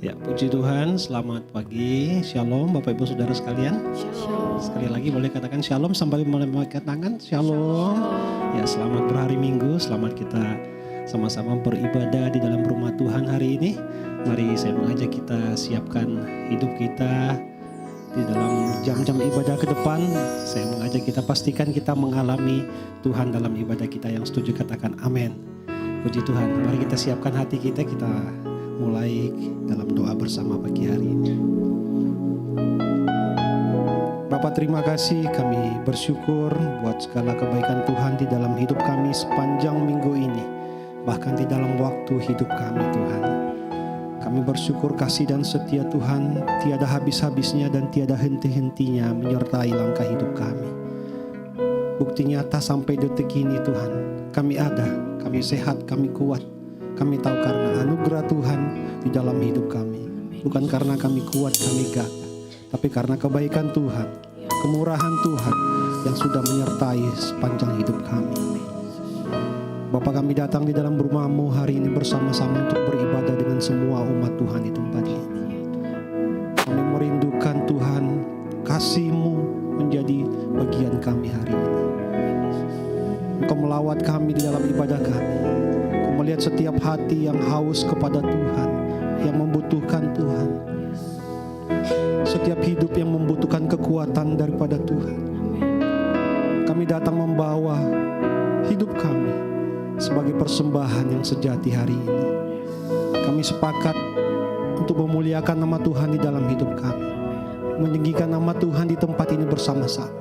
Ya, puji Tuhan, selamat pagi, shalom Bapak Ibu Saudara sekalian. Shalom. Sekali lagi boleh katakan shalom sambil melambaikan tangan, shalom. Ya, selamat berhari Minggu, selamat kita sama-sama beribadah di dalam rumah Tuhan hari ini. Mari saya mengajak kita siapkan hidup kita di dalam jam-jam ibadah ke depan. Saya mengajak kita pastikan kita mengalami Tuhan dalam ibadah kita. Yang setuju katakan amin. Puji Tuhan, mari kita siapkan hati kita mulai dalam doa bersama pagi hari ini. Bapak, terima kasih, kami bersyukur buat segala kebaikan Tuhan di dalam hidup kami sepanjang minggu ini, bahkan di dalam waktu hidup kami Tuhan. Kami bersyukur kasih dan setia Tuhan tiada habis-habisnya dan tiada henti-hentinya menyertai langkah hidup kami. Bukti nyata sampai detik ini Tuhan, kami ada, kami sehat, kami kuat. Kami tahu karena anugerah Tuhan di dalam hidup kami. Bukan karena kami kuat, kami gagah, tapi karena kebaikan Tuhan, kemurahan Tuhan yang sudah menyertai sepanjang hidup kami. Bapa, kami datang di dalam rumah-Mu hari ini bersama-sama untuk beribadah dengan semua umat Tuhan di tempat ini. Kami merindukan Tuhan, kasih-Mu menjadi bagian kami hari ini. Engkau melawat kami di dalam ibadah kami. Melihat setiap hati yang haus kepada Tuhan, yang membutuhkan Tuhan. Setiap hidup yang membutuhkan kekuatan daripada Tuhan. Kami datang membawa hidup kami sebagai persembahan yang sejati hari ini. Kami sepakat untuk memuliakan nama Tuhan di dalam hidup kami, meninggikan nama Tuhan di tempat ini bersama-sama.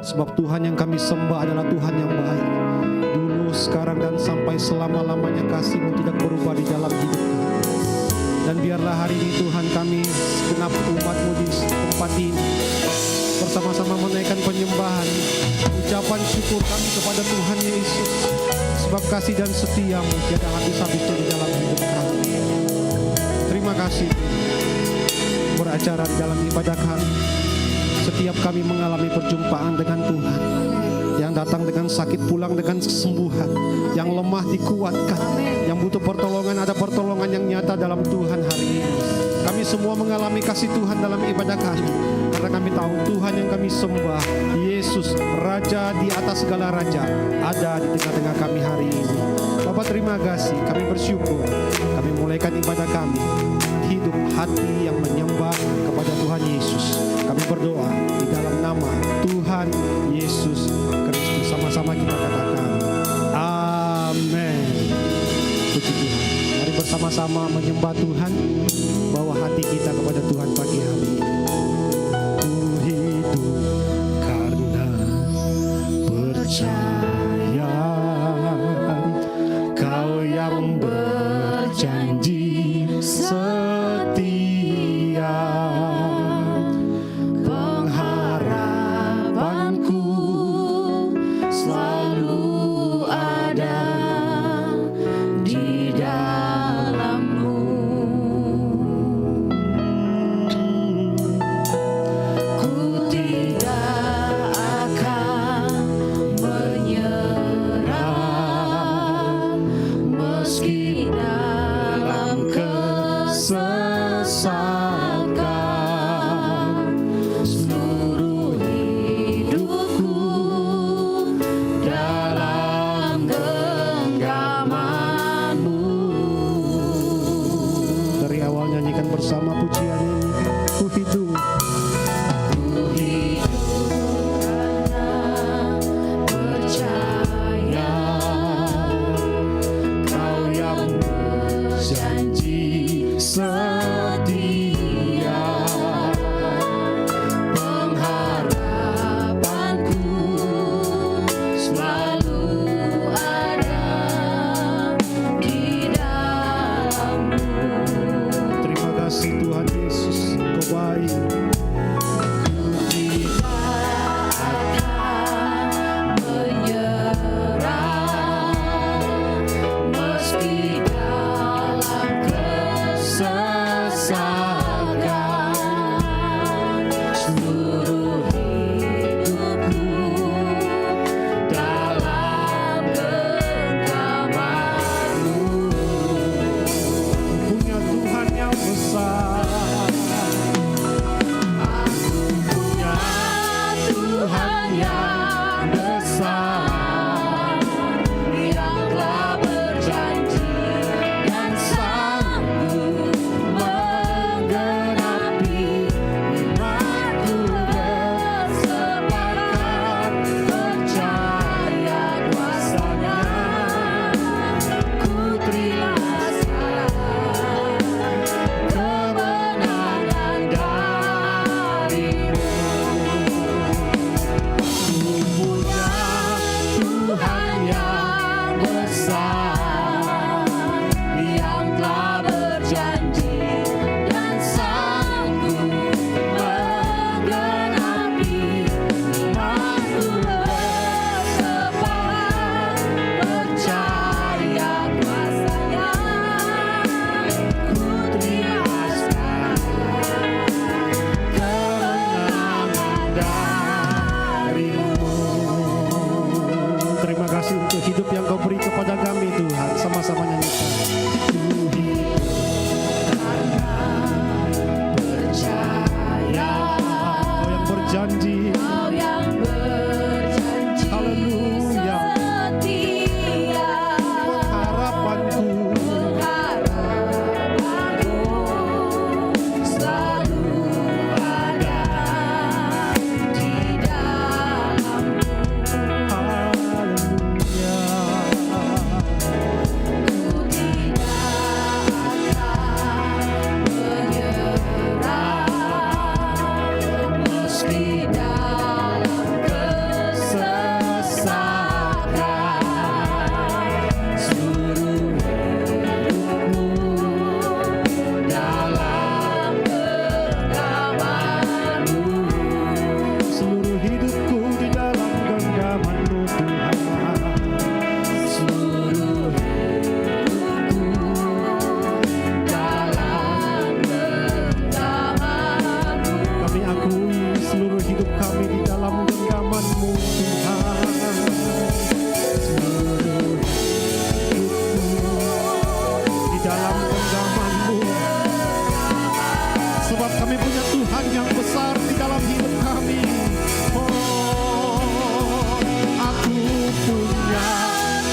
Sebab Tuhan yang kami sembah adalah Tuhan yang baik. Dulu, sekarang, dan sampai selama-lamanya kasih-Mu tidak berubah di dalam hidup kami. Dan biarlah hari ini Tuhan kami segenap umat-Mu di tempat ini bersama-sama menaikkan penyembahan, ucapan syukur kami kepada Tuhan Yesus. Sebab kasih dan setia-Mu tiada habis-habisnya di dalam hidup kami. Terima kasih beracara di dalam ibadah kami. Setiap kami mengalami perjumpaan dengan Tuhan, yang datang dengan sakit pulang dengan kesembuhan, yang lemah dikuatkan, yang butuh pertolongan ada pertolongan yang nyata dalam Tuhan hari ini. Kami semua mengalami kasih Tuhan dalam ibadah kami, karena kami tahu Tuhan yang kami sembah, Yesus, Raja di atas segala raja, ada di tengah-tengah kami hari ini. Bapak, terima kasih, kami bersyukur. Kami mulaikan ibadah kami, hidup hati yang menyembah kepada Tuhan Yesus. Kami berdoa di dalam nama Tuhan Yesus Kristus. Sama-sama kita katakan amin. Puji Tuhan. Mari bersama-sama menyembah Tuhan, bawa hati kita kepada Tuhan pagi hari ini. Ku hidup karena percaya, Kau yang berjanji setia. Pengharapanku selalu ada di dalam-Mu. Ku tidak akan menyerah meski dalam kesesakan. Seluruh hidupku dalam genggaman-Mu. Dari awal nyanyikan bersama pujian ini. Ku hidup karena percaya, Kau yang berjanji setia. Pengharapanku selalu ada di dalam-Mu. Terima kasih Tuhan Yesus, Kau baik. Ku tidak akan menyerah meski dalam kesesakan. Seluruh hidupku dalam genggaman-Mu. Punya Tuhan yang besar. Sebab kami punya Tuhan yang besar di dalam hidup kami. Oh, aku punya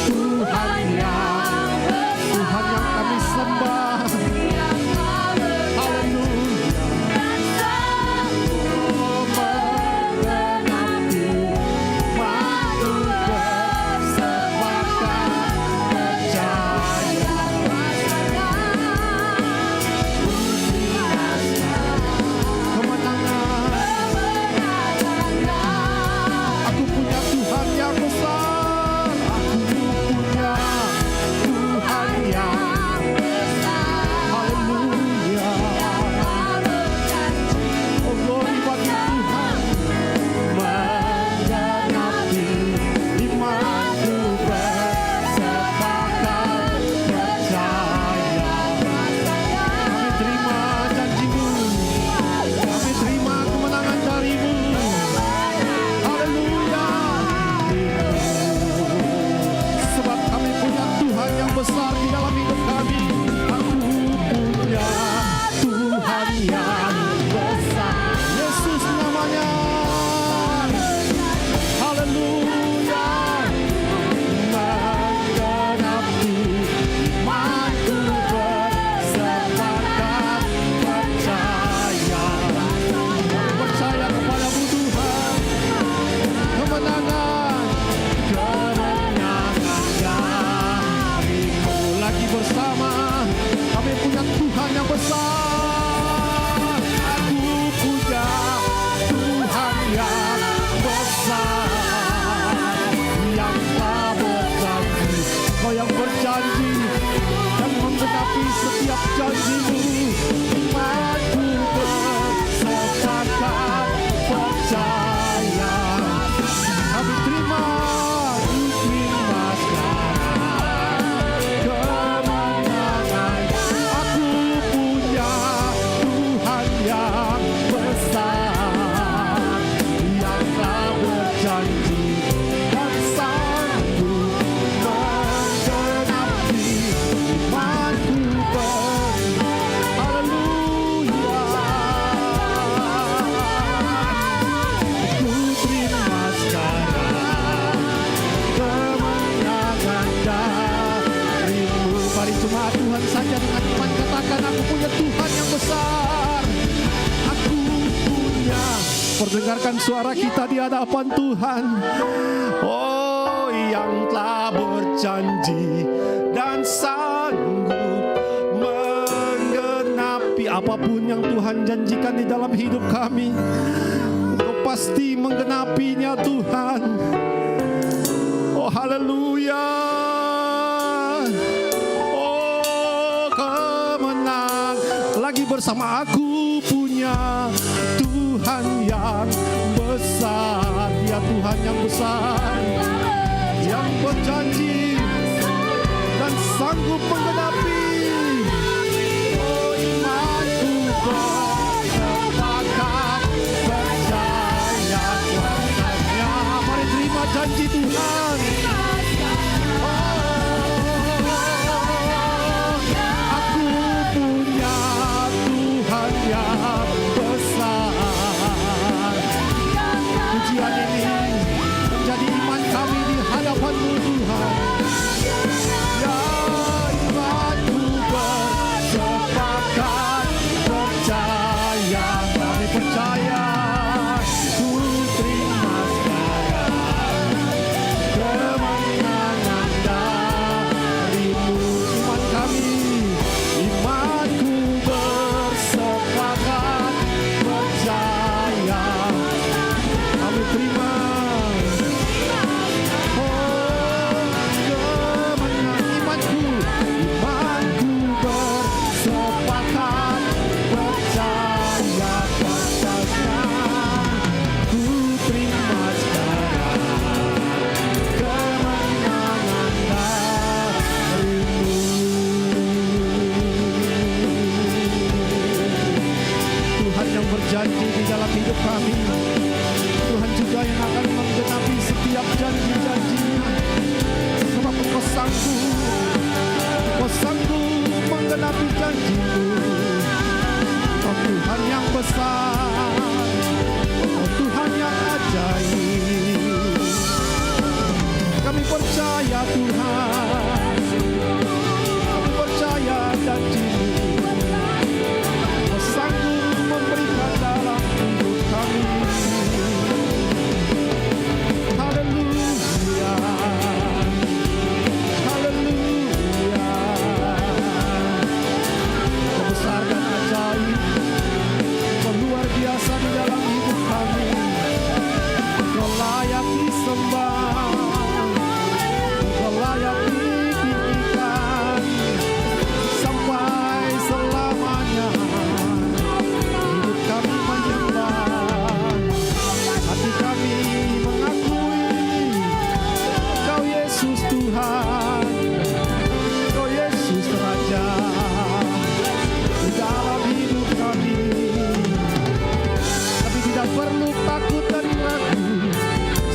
Tuhan yang kami sembah. Besar di dalam hidup kami. Aku punya Tuhan yang besar. Yesus namanya. Haleluya. Menggenapi imanku bersepakat percaya. Percaya kepadamu Tuhan. Kemenangan. Bersama kami punya Tuhan yang besar. Aku punya Tuhan yang besar, yang tak berjanji. Kau yang berjanji dan menggenapi setiap janjimu. Imanku bersepakat percaya. Kami terima Tuhan saja dengan iman katakan aku punya Tuhan yang besar. Aku punya. Perdengarkan suara kita di hadapan Tuhan. Oh, yang telah berjanji dan sanggup menggenapi apapun yang Tuhan janjikan di dalam hidup kami. Engkau pasti menggenapinya Tuhan. Oh, haleluya. Lagi bersama aku punya Tuhan yang besar. Dia Tuhan yang besar, yang berjanji dan sanggup menggenapi. Oh, imanku bersepakat percaya kuasanya. Mari terima janji Tuhan. Pujian ini menjadi iman kami di hadapan-Mu Tuhan. Ya, imanku bersepakat percaya. Kami percaya. Ku terima sekarang kemenangan dari-Mu. Iman kami, imanku bersepakat percaya. Terima. Oh, kemenangan imanku bersepakat percaya kuasanya. Ku terima sekarang kemenangan dari-Mu. Tuhan yang berjanji di dalam hidup kami. Tuhan juga yang akan menggenapi setiap janji-janji-Nya. Sebab Engkau sanggup menggenapi janji-Mu. Oh Tuhan yang besar, oh Tuhan yang ajaib. Kami percaya Tuhan, kami percaya janji-Mu, Kau sanggup memberikan dalam hidup kami. Haleluya, haleluya. Kau besar dan ajaib, Kau luar biasa di dalam hidup kami. Kau layak disembah, Kau layak ditinggikan sampai selamanya. Hidup kami menyembah, hati kami mengakui Kau Yesus Tuhan, Kau Yesus Raja di dalam hidup kami. Kami tidak perlu takut dan ragu,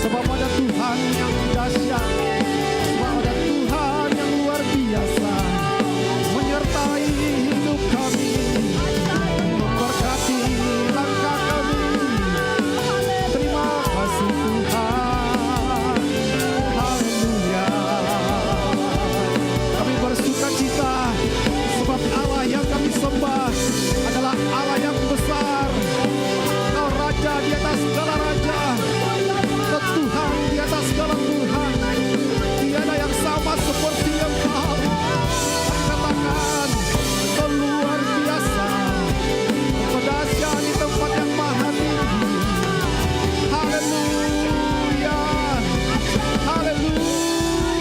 sebab ada Tuhan yang dahsyat, sebab ada Tuhan yang luar biasa menyertai hidup kami, memberkati langkah kami. Terima kasih Tuhan, haleluya. Kami bersuka cita sebab Allah yang kami sembah adalah Allah yang besar. Kau Raja di atas segala raja, Kau Tuhan di atas segala Tuhan. Tiada yang sama seperti Engkau. Katakan Kau luar biasa, Kau dahsyat di tempat yang maha tinggi. Haleluya, haleluya.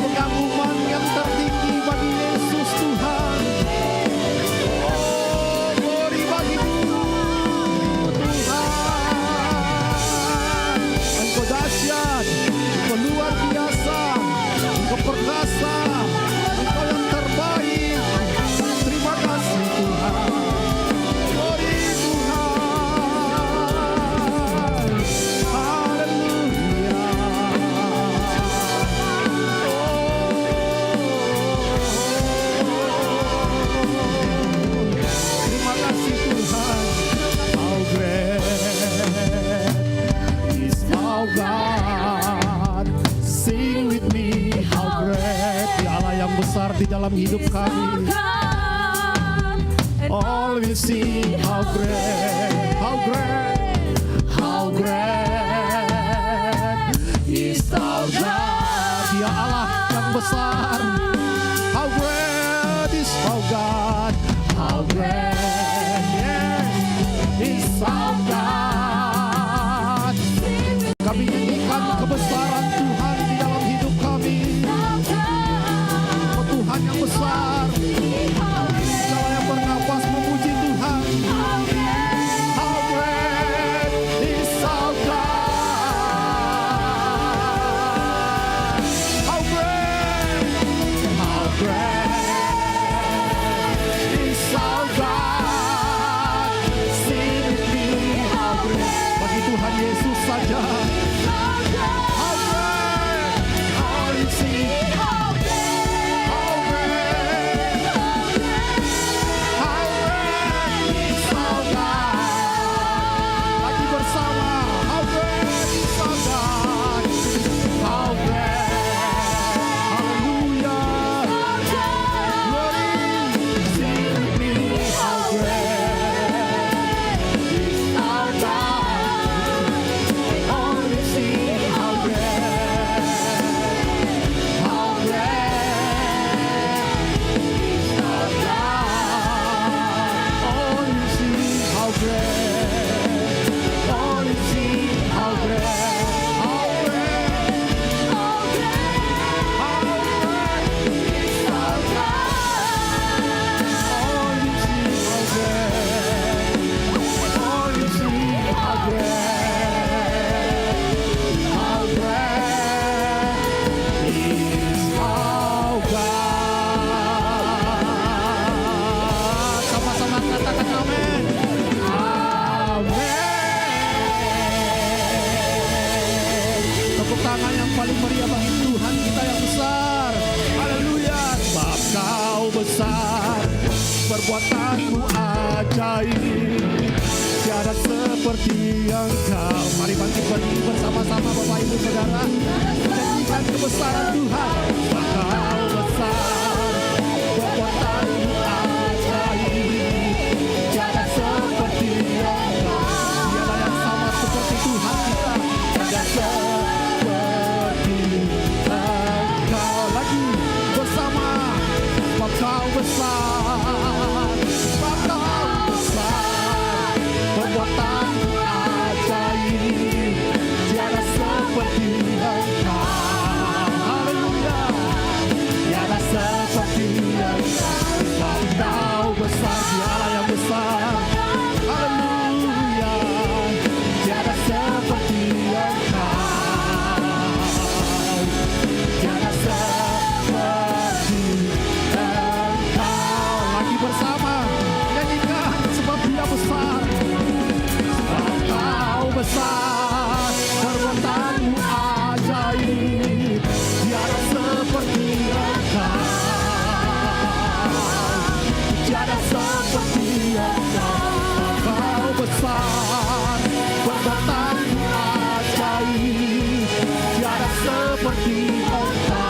Pengagungan yang tertinggi bagi Yesus Tuhan. Oh, glory bagi-Mu Tuhan. Engkau dahsyat, Engkau luar biasa, Engkau perkasa, Engkau yang terbaik. Terima kasih Tuhan. Glory Tuhan. Haleluya. Terima kasih Tuhan. How great is our God. Sing with me, how great. Ya Allah yang besar di dalam hidup kami. All we see, how great, how great, how great is our God. Ya Allah yang besar. How great is our God. How great, yes, is our God. Kami nyanyikan kebesaran Tuhan di dalam hidup kami. Oh Tuhan yang besar. Segala yang bernapas memuji Tuhan. How great is our God. How great is our God. Sing with me. perbuatanmu ajaib, tiada seperti Engkau. Mari bangkit berdiri bersama-sama Bapak Ibu Saudara, menyanyikan kebesaran Tuhan. Engkau besar, perbuatanmu ajaib, tiada seperti Engkau. Tiada yang sama seperti Tuhan kita, tiada seperti Engkau. Lagi bersama, Engkau besar, Engkau besar, perbuatanmu ajaib, tiada seperti Engkau. Haleluya, tiada seperti Engkau. Engkau besar, Dialah yang besar. Haleluya, tiada seperti Engkau, tiada seperti Engkau. Lagi bersama nyanyikan, sebab Dia besar, sebab Engkau besar, perbuatanmu ajaib, tiada seperti Engkau, tiada seperti Engkau. Engkau besar, perbuatanmu ajaib, tiada seperti Engkau,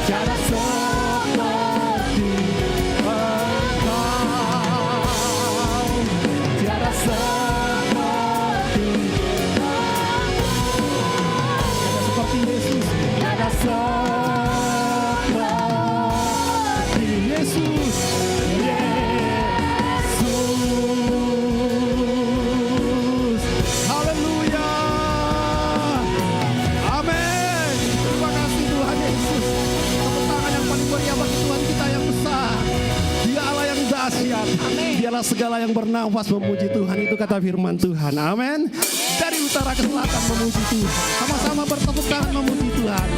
tiada seperti Engkau, tiada seperti Yesus, tiada seperti Yesus, Yesus. Haleluya, amin. Terima kasih Tuhan Yesus. Tepuk tangan yang paling meriah bagi Tuhan kita yang besar. Dia Allah yang dahsyat. Dialah segala yang bernafas memuji Tuhan. Itu kata firman Tuhan. Amin. Dari utara ke selatan memuji Tuhan. Sama-sama bertepuk tangan memuji Tuhan.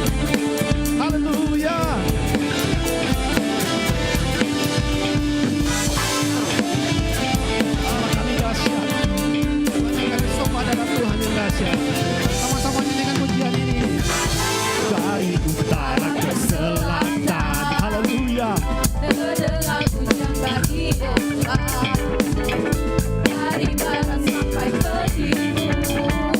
Haleluya. Allah kami dahsyat. Tuhan yang kami sembah adalah Tuhan yang dahsyat. Sama-sama nyanyikan pujian ini. Dari utara ke selatan. Haleluya. Terdengar pujian bagi Tuhan, dari barat sampai ke timur.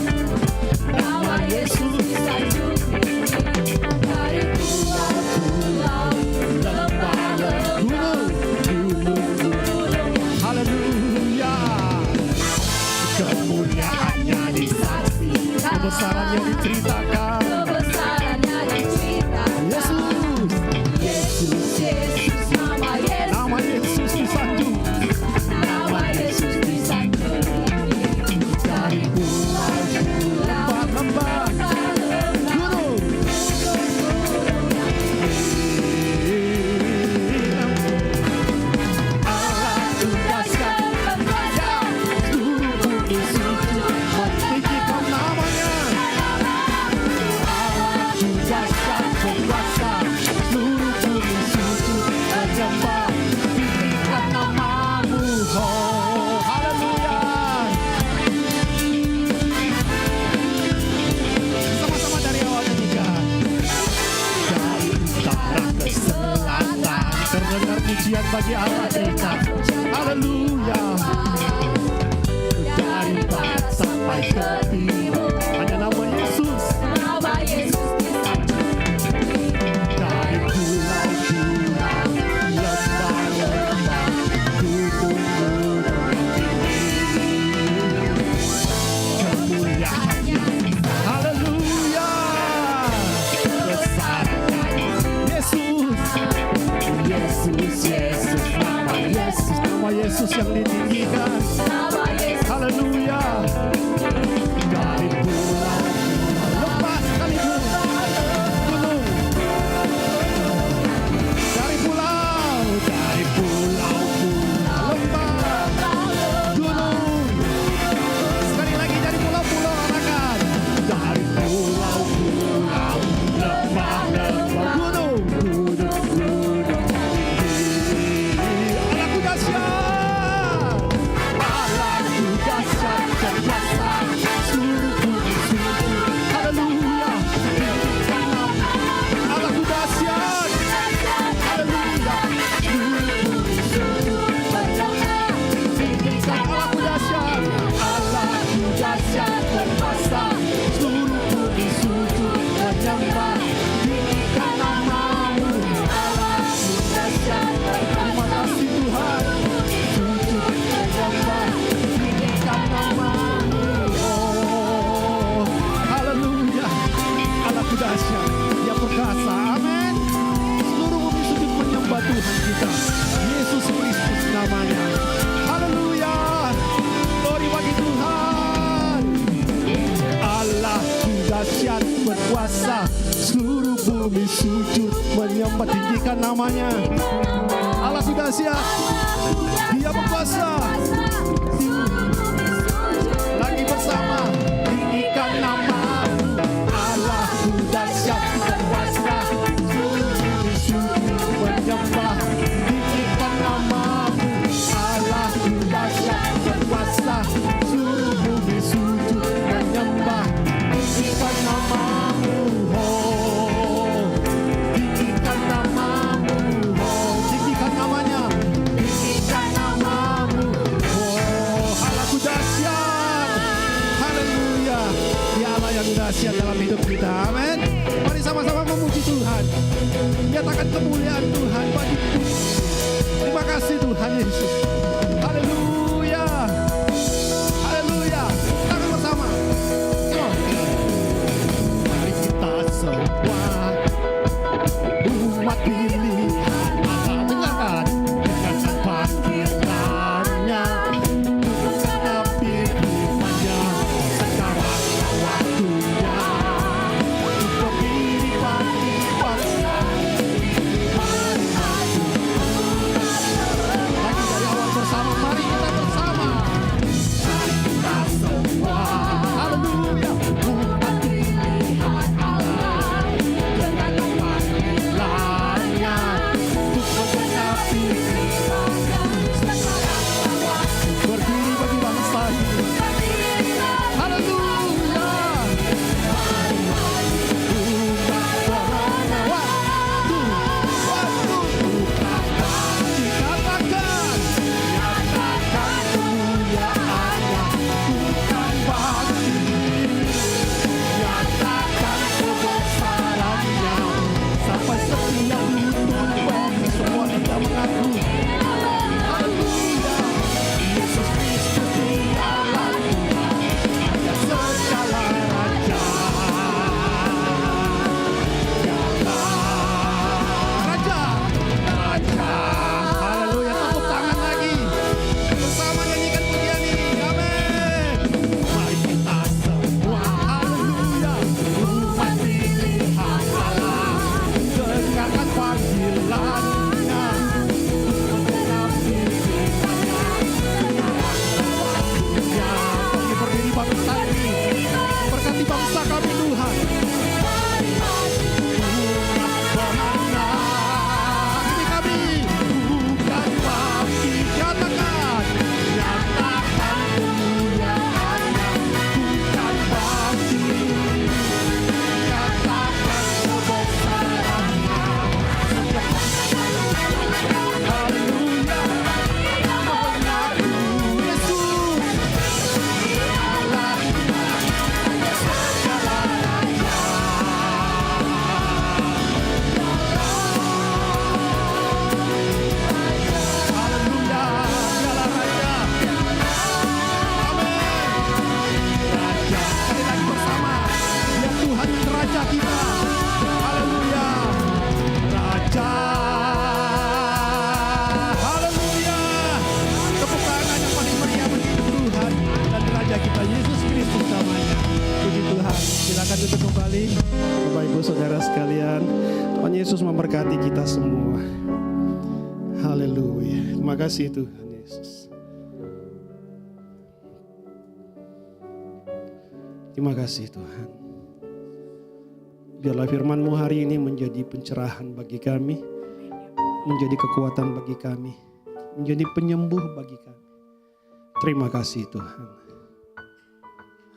Nama Yesus disanjung tinggi, dari pulau-pulau, lembah-lembah, gunung-gunung. Haleluya. Kemuliaannya disaksikan, kebesarannya diceritakan. Kebesarannya diceritakan. Yesus, Yesus, nama Yesus, nama Yesus disanjung. nama Yesus disanjung tinggi, Dari pulau, lembah, gunung. Allah tugaskan ya seluruh bumi sujud meninggikan namanya. Allah tugaskan berkuasa seluruh bumi sujud menyembah tinggikan namamu. Oh, haleluya. Sama-sama dari awalnya juga. Dari utara ke selatan terdengar pujian bagi Allah kita. Haleluya. Dari barat sampai ke timur hanya nama Yesus. nama Yesus disanjung tinggi. Dari pulau-pulau, lembah-lembah, gunung-gunung tinggi. Kemuliaannya, haleluya. Besarnya Yesus, Yesus, Yesus, nama Yesus yang ditinggikan. Nama Yesus Haleluya. Dari pulau, lembah sekalipun, gunung. Dari pulau, lembah, gunung. Sekali lagi dari pulau-pulau katakan. Dari pulau-pulau, lembah, gunung. Allahku dahsyat. Allah Tuhan kita Yesus Kristus namanya. Haleluya, glory bagi Tuhan. Allahku dahsyat berkuasa, seluruh bumi sujud menyembah, tinggikan namanya. Allahku dahsyat, Dia berkuasa. Lagi bersama, tinggikan nama-Mu. Allahku dahsyat berkuasa, seluruh bumi sujud menyembah, tinggikan nama-Mu. Allahku dahsyat berkuasa, seluruh bumi sujud menyembah, tinggikan nama-Mu. Oh, tinggikan nama-Mu. Oh, tinggikan namanya. Tinggikan nama-Mu. Oh, Allahku dahsyat. Haleluya. Dia Allah yang dahsyat dalam hidup kita. Amin. Mari sama-sama memuji Tuhan. Nyatakan kemuliaan Tuhan bagi Tuhan. Terima kasih Tuhan Yesus. Haleluya. Haleluya. Tangan bersama. Come on. Mari kita semua umat pilihan Allah, dengarkan panggilannya, menepi firman-Nya. Sekarang waktunya untuk berdiri bagi bangsa. Lagi dari awal bersama, mari kita bersama. Mari kita semua, haleluya, umat pilihan Allah, dengan panggilannya untuk menepi berdiri bagi bangsa ini. Haleluya. Umat berana waktu bukan dikatakan, nyatakan kemuliaan-Nya, bukan bagi nyatakan kebesaran-Nya, sampai setiap lutut bagi semua kita mengaku. Haleluya. Yesus Kristus Dialah Tuhan atas segala raja. Raja, Raja. Haleluya. Tepuk tangan lagi. Bersama nyanyikan pujian ini. Amin. Mari kita semua, haleluya, umat pilihan Allah, dengarkan panggilan-Nya, menepi firman-Nya. Ya, bagi berdiri bangsa ini, berkati bangsa kami Tuhan. Umat berana ini kami, bukan bagi nyatakan, nyatakan kemuliaan-Nya, bukan bagi nyatakan kebesaran-Nya. Haleluya. Mengaku Yesus Allah segala raja. Haleluya. Dialah Raja. Amin. Raja. Sekali lagi bersama. Dia Tuhan Raja kita. Haleluya. Raja. Haleluya. Tepuk tangan yang paling meriah bagi Tuhan dan Raja kita Yesus Kristus namanya. Puji Tuhan. Silakan duduk kembali. Bapak Ibu Saudara sekalian, Tuhan Yesus memberkati kita semua. Haleluya. Terima kasih Tuhan Yesus. Terima kasih Tuhan. Biarlah firman-Mu hari ini menjadi pencerahan bagi kami, menjadi kekuatan bagi kami, menjadi penyembuh bagi kami. Terima kasih Tuhan.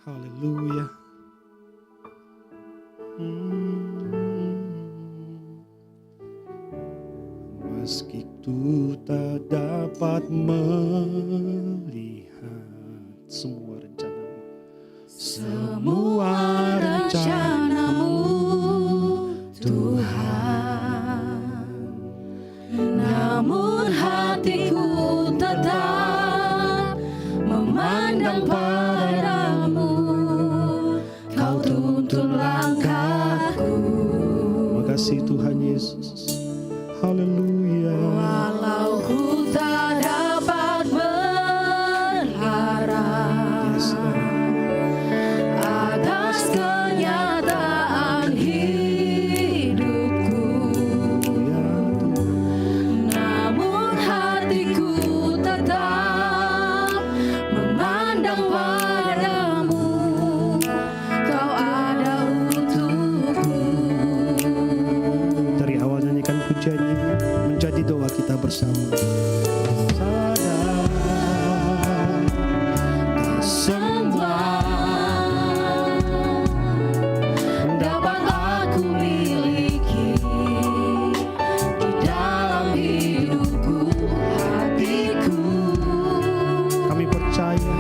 Haleluya. Meski ku tak dapat melihat semua rencana-Mu, semua rencana-Mu Tuhan, Namun hatiku tetap memandang padamu. Kau tuntun langkahku. Terima kasih Tuhan Yesus. Haleluya. doa kita bersama. Sadar semua dapat aku miliki di dalam hidupku, hatiku. kami percaya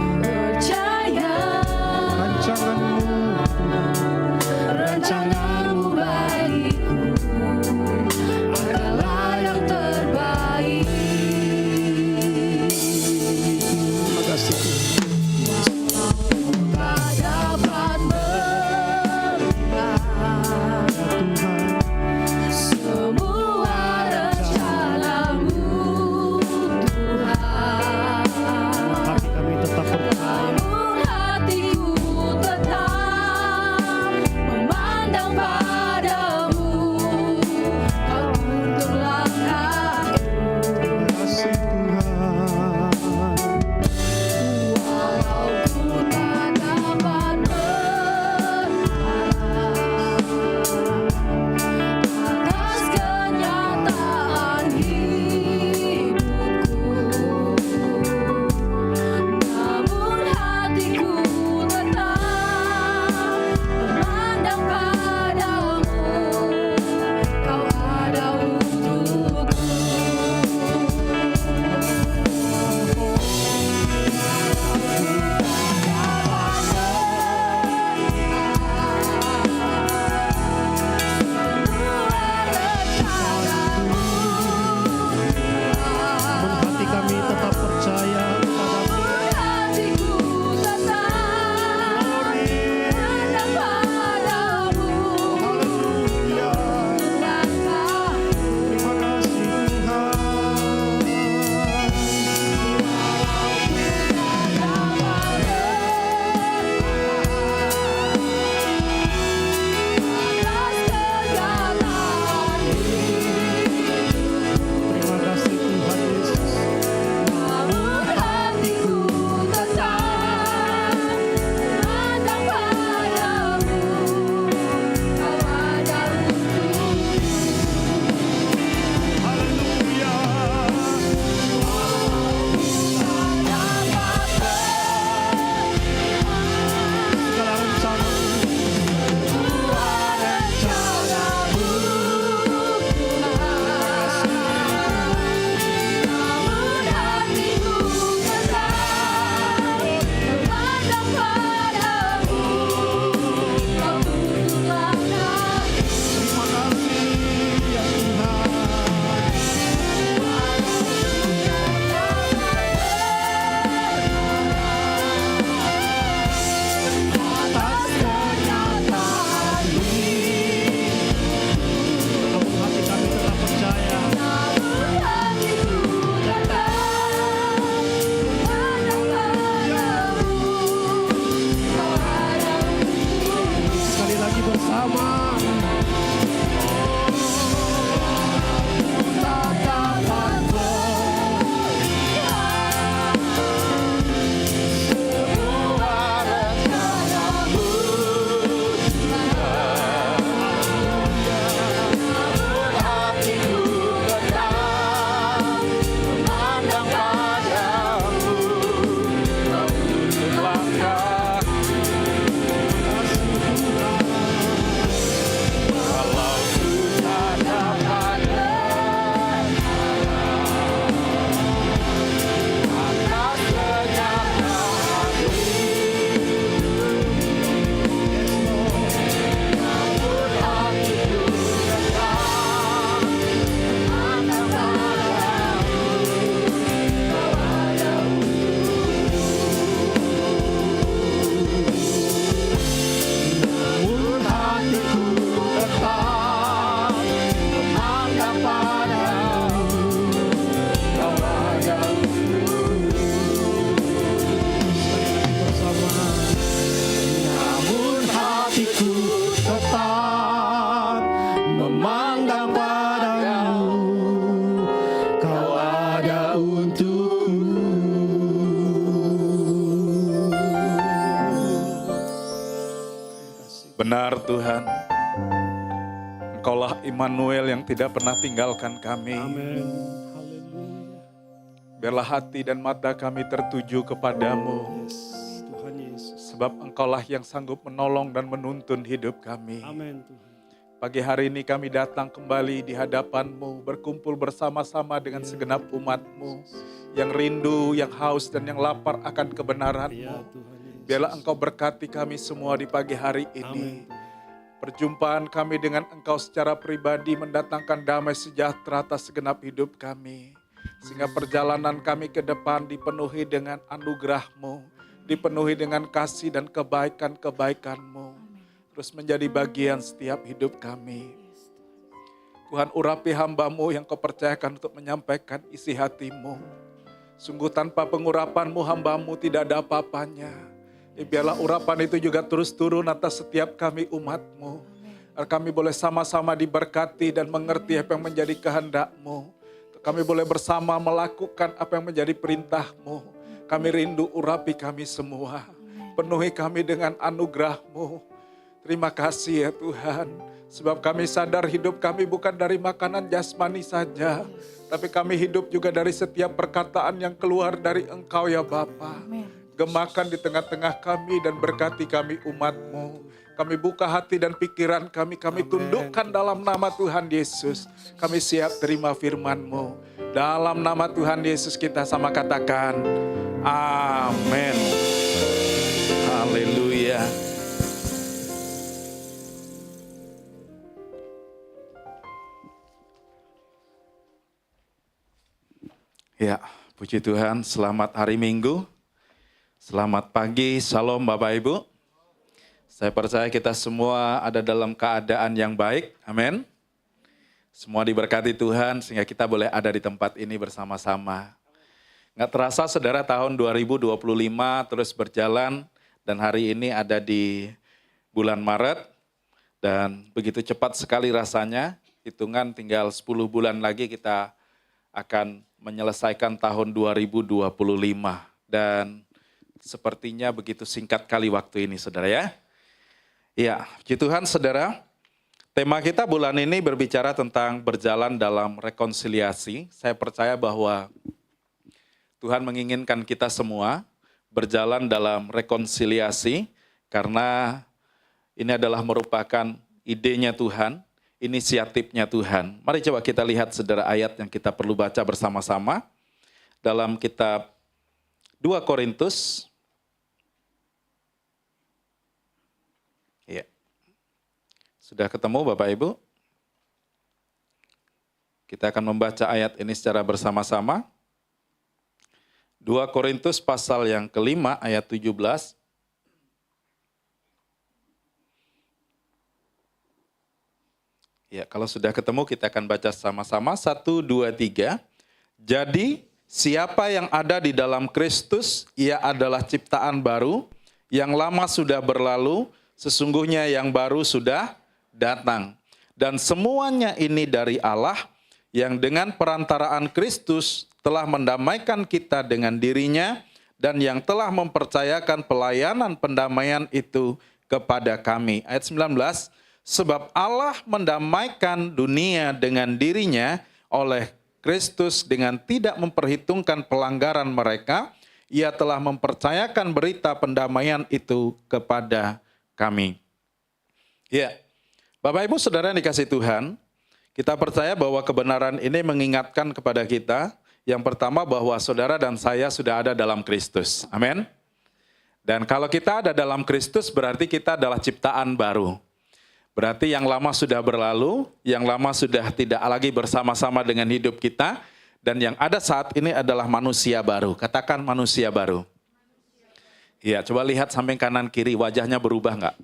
Rancanganmu bagiku adalah yang terbaik. Terima kasih Tak dapat melihat Tuhan. semua rencanamu, Tuhan. Hati kami tetap percaya. Namun hatiku tetap memandang padamu. Kau tuntun langkahku. Terima kasih Tuhan. Walau ku tak dapat berharap atas kenyataan hidupku, namun hatiku tetap memandang padamu. Kau ada untukku. Namun hati kami tetap percaya kepadamu. Hatiku tetap memandang padamu. Haleluya. Langkah Terima kasih Tuhan. Terima kasih Tuhan Yesus. namun hatiku tetap memandang padamu. Kau ada untukku. Haleluya. Segala rencana Namun hatiku tetap memandang padamu. Kau tuntun langkahku. terima kasih ya Tuhan. Atas kenyataan Namun hati kami tetap percaya. namun hatiku tetap memandang padamu. Kau ada untukku. Sekali lagi bersama. Tak dapat melihat semua rencanamu, namun hatiku tetap memandang padamu. Kau tuntun langkahku. Walau ku tak dapat berharap atas kenyataan namun hatiku tetap memandang padamu. Kau ada Namun hatiku tetap memandang padamu. Kau ada Sekali lagi bersama. Namun hatiku tetap memandang padamu. Kau ada untukku. Benar Tuhan, Engkaulah Immanuel yang tidak pernah tinggalkan kami. Amin. Haleluya. Biarlah hati dan mata kami tertuju kepadamu. Yes, Tuhan Yesus. Sebab Engkaulah yang sanggup menolong dan menuntun hidup kami. Amin Tuhan. Pagi hari ini kami datang kembali di hadapan-Mu, berkumpul bersama-sama dengan segenap umat-Mu, yang rindu, yang haus, dan yang lapar akan Ya kebenaran-Mu. Tuhan Yesus. Biarlah Engkau berkati kami semua di pagi hari ini. Amin Tuhan. Perjumpaan kami dengan Engkau secara pribadi mendatangkan damai sejahtera atas segenap hidup kami. Sehingga perjalanan kami ke depan dipenuhi dengan anugerah-Mu, dipenuhi dengan kasih dan kebaikan-kebaikan-Mu. Terus menjadi bagian setiap hidup kami. Tuhan, urapi hamba-Mu yang Kau percayakan untuk menyampaikan isi hati-Mu. Sungguh tanpa pengurapan-Mu, hamba-Mu tidak ada apa-apanya. Biarlah urapan itu juga terus turun atas setiap kami umat-Mu. Agar kami boleh sama-sama diberkati dan mengerti apa yang menjadi kehendak-Mu. Kami boleh bersama melakukan apa yang menjadi perintah-Mu. Kami rindu urapi kami semua. Penuhi kami dengan anugerah-Mu. Terima kasih ya Tuhan. Sebab kami sadar hidup kami bukan dari makanan jasmani saja. Tapi kami hidup juga dari setiap perkataan yang keluar dari Engkau ya Bapa. Gemakan di tengah-tengah kami dan berkati kami umat-Mu. Kami buka hati dan pikiran kami tundukkan dalam nama Tuhan Yesus. Kami siap terima firman-Mu. Dalam nama Tuhan Yesus kita sama katakan, amin. Haleluya. Ya, puji Tuhan, selamat hari Minggu. Selamat pagi, shalom Bapak Ibu. Saya percaya kita semua ada dalam keadaan yang baik, amin. Semua diberkati Tuhan sehingga kita boleh ada di tempat ini bersama-sama. Nggak terasa saudara tahun 2025 terus berjalan dan hari ini ada di bulan Maret. Dan begitu cepat sekali rasanya, hitungan tinggal 10 bulan lagi kita akan menyelesaikan tahun 2025. Dan sepertinya begitu singkat kali waktu ini saudara ya. Ya, puji Tuhan saudara. Tema kita bulan ini berbicara tentang berjalan dalam rekonsiliasi. Saya percaya bahwa Tuhan menginginkan kita semua berjalan dalam rekonsiliasi karena ini adalah merupakan idenya Tuhan, inisiatifnya Tuhan. Mari coba kita lihat saudara ayat yang kita perlu baca bersama-sama dalam kitab 2 Korintus. Ya. Sudah ketemu Bapak Ibu? Kita akan membaca ayat ini secara bersama-sama. 2 Korintus pasal yang kelima ayat 17. Ya, kalau sudah ketemu kita akan baca sama-sama. 1, 2, 3. Jadi siapa yang ada di dalam Kristus, ia adalah ciptaan baru. Yang lama sudah berlalu, sesungguhnya yang baru sudah datang. Dan semuanya ini dari Allah, yang dengan perantaraan Kristus telah mendamaikan kita dengan dirinya, dan yang telah mempercayakan pelayanan pendamaian itu kepada kami. Ayat 19. Sebab Allah mendamaikan dunia dengan dirinya oleh Kristus dengan tidak memperhitungkan pelanggaran mereka. Ia telah mempercayakan berita pendamaian itu kepada kami. Ya, Bapak Ibu Saudara yang dikasihi Tuhan, kita percaya bahwa kebenaran ini mengingatkan kepada kita, yang pertama bahwa saudara dan saya sudah ada dalam Kristus. Amin. Dan kalau kita ada dalam Kristus berarti kita adalah ciptaan baru. Berarti yang lama sudah berlalu, yang lama sudah tidak lagi bersama-sama dengan hidup kita, dan yang ada saat ini adalah manusia baru. Katakan manusia baru. Iya, coba lihat samping kanan kiri, wajahnya berubah nggak?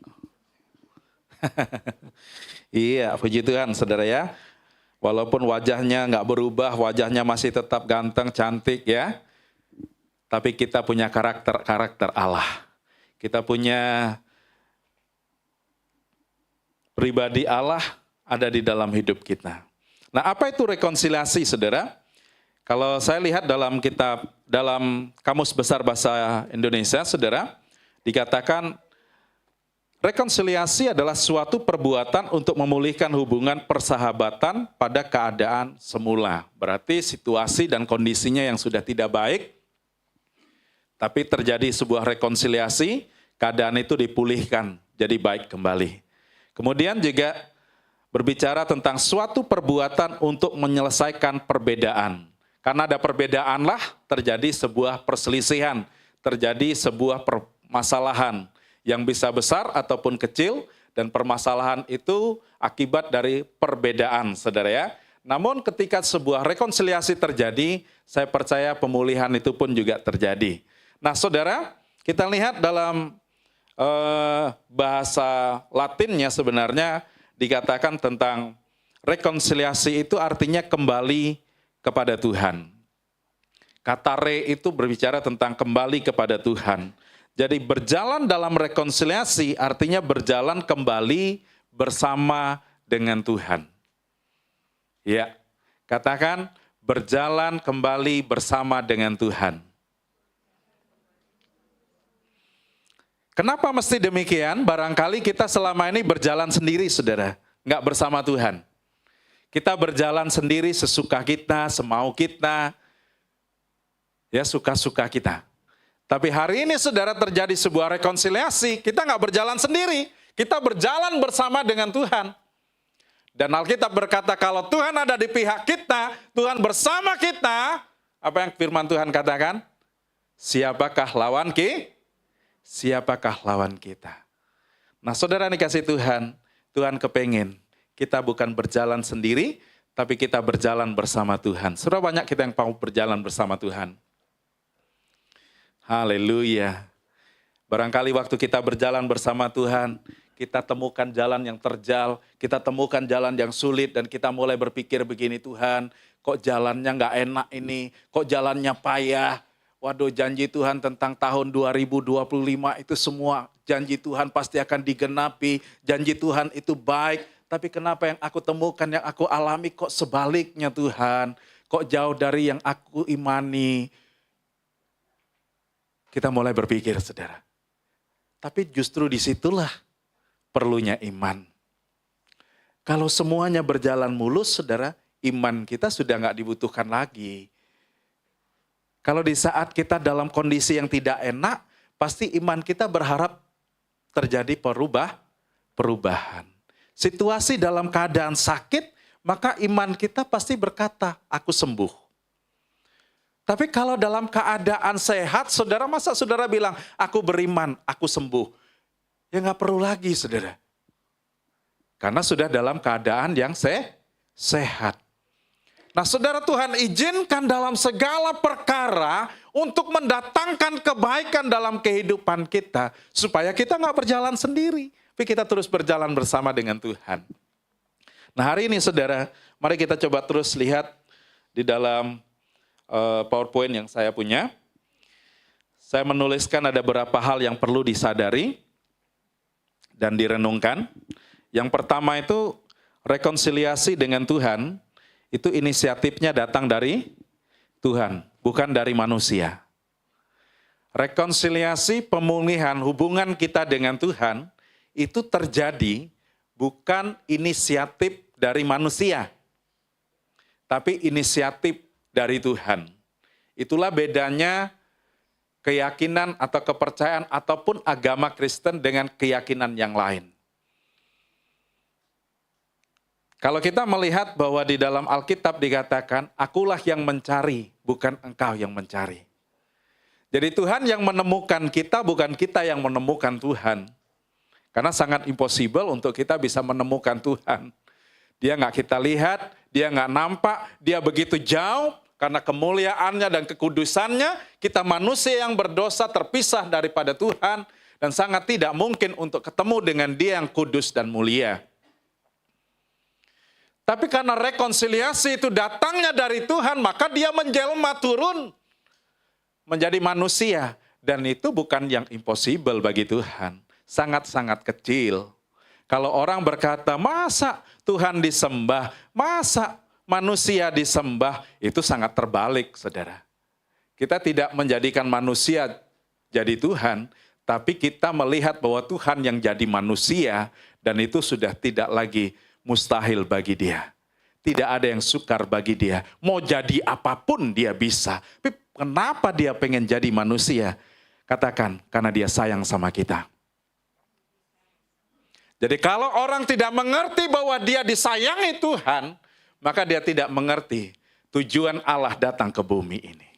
Iya, puji Tuhan saudara ya. Walaupun wajahnya nggak berubah, wajahnya masih tetap ganteng, cantik ya. Tapi kita punya karakter Allah. Kita punya pribadi Allah ada di dalam hidup kita. Nah, apa itu rekonsiliasi, saudara? Kalau saya lihat dalam kitab, dalam Kamus Besar Bahasa Indonesia, saudara, dikatakan rekonsiliasi adalah suatu perbuatan untuk memulihkan hubungan persahabatan pada keadaan semula. Berarti situasi dan kondisinya yang sudah tidak baik, tapi terjadi sebuah rekonsiliasi, keadaan itu dipulihkan, jadi baik kembali. Kemudian juga berbicara tentang suatu perbuatan untuk menyelesaikan perbedaan. Karena ada perbedaanlah terjadi sebuah perselisihan, terjadi sebuah permasalahan yang bisa besar ataupun kecil, dan permasalahan itu akibat dari perbedaan, saudara ya. Namun ketika sebuah rekonsiliasi terjadi, saya percaya pemulihan itu pun juga terjadi. Nah saudara, kita lihat dalam bahasa Latinnya sebenarnya dikatakan tentang rekonsiliasi itu artinya kembali kepada Tuhan. Kata re itu berbicara tentang kembali kepada Tuhan. Jadi berjalan dalam rekonsiliasi artinya berjalan kembali bersama dengan Tuhan. Ya, katakan berjalan kembali bersama dengan Tuhan. Kenapa mesti demikian? Barangkali kita selama ini berjalan sendiri, saudara. Nggak bersama Tuhan. Kita berjalan sendiri sesuka kita, semau kita. Ya, suka-suka kita. Tapi hari ini saudara terjadi sebuah rekonsiliasi, kita nggak berjalan sendiri. Kita berjalan bersama dengan Tuhan. Dan Alkitab berkata kalau Tuhan ada di pihak kita, Tuhan bersama kita, apa yang firman Tuhan katakan? Siapakah lawan kita? Siapakah lawan kita? Nah saudara dikasih Tuhan, Tuhan kepengen kita bukan berjalan sendiri, tapi kita berjalan bersama Tuhan. Sudah banyak kita yang mau berjalan bersama Tuhan. Haleluya. Barangkali waktu kita berjalan bersama Tuhan, kita temukan jalan yang terjal, kita temukan jalan yang sulit, dan kita mulai berpikir begini, Tuhan, kok jalannya nggak enak ini, kok jalannya payah. Waduh, janji Tuhan tentang tahun 2025 itu semua janji Tuhan pasti akan digenapi, janji Tuhan itu baik, tapi kenapa yang aku temukan, yang aku alami kok sebaliknya Tuhan, kok jauh dari yang aku imani. Kita mulai berpikir, saudara. Tapi justru disitulah perlunya iman. Kalau semuanya berjalan mulus, saudara, iman kita sudah nggak dibutuhkan lagi. Kalau di saat kita dalam kondisi yang tidak enak, pasti iman kita berharap terjadi perubahan. Situasi dalam keadaan sakit, maka iman kita pasti berkata, aku sembuh. Tapi kalau dalam keadaan sehat, saudara, masa saudara bilang, aku beriman, aku sembuh. Ya nggak perlu lagi, saudara. Karena sudah dalam keadaan yang sehat. Nah saudara, Tuhan izinkan dalam segala perkara untuk mendatangkan kebaikan dalam kehidupan kita. Supaya kita nggak berjalan sendiri, tapi kita terus berjalan bersama dengan Tuhan. Nah hari ini saudara, mari kita coba terus lihat di dalam PowerPoint yang saya punya. Saya menuliskan ada beberapa hal yang perlu disadari dan direnungkan. Yang pertama itu rekonsiliasi dengan Tuhan, itu inisiatifnya datang dari Tuhan, bukan dari manusia. Rekonsiliasi, pemulihan hubungan kita dengan Tuhan, itu terjadi bukan inisiatif dari manusia, tapi inisiatif dari Tuhan. Itulah bedanya keyakinan atau kepercayaan ataupun agama Kristen dengan keyakinan yang lain. Kalau kita melihat bahwa di dalam Alkitab dikatakan, akulah yang mencari, bukan engkau yang mencari. Jadi Tuhan yang menemukan kita, bukan kita yang menemukan Tuhan. Karena sangat impossible untuk kita bisa menemukan Tuhan. Dia nggak kita lihat, dia nggak nampak, dia begitu jauh, karena kemuliaannya dan kekudusannya, kita manusia yang berdosa terpisah daripada Tuhan, dan sangat tidak mungkin untuk ketemu dengan dia yang kudus dan mulia. Tapi karena rekonsiliasi itu datangnya dari Tuhan, maka dia menjelma turun menjadi manusia. Dan itu bukan yang impossible bagi Tuhan, sangat-sangat kecil. Kalau orang berkata, masa Tuhan disembah, masa manusia disembah, itu sangat terbalik, saudara. Kita tidak menjadikan manusia jadi Tuhan, Tapi kita melihat bahwa Tuhan yang jadi manusia dan itu sudah tidak lagi mustahil bagi dia. Tidak ada yang sukar bagi dia. Mau jadi apapun dia bisa. Tapi kenapa dia pengen jadi manusia? Katakan, karena dia sayang sama kita. Jadi kalau orang tidak mengerti bahwa dia disayangi Tuhan, maka dia tidak mengerti tujuan Allah datang ke bumi ini.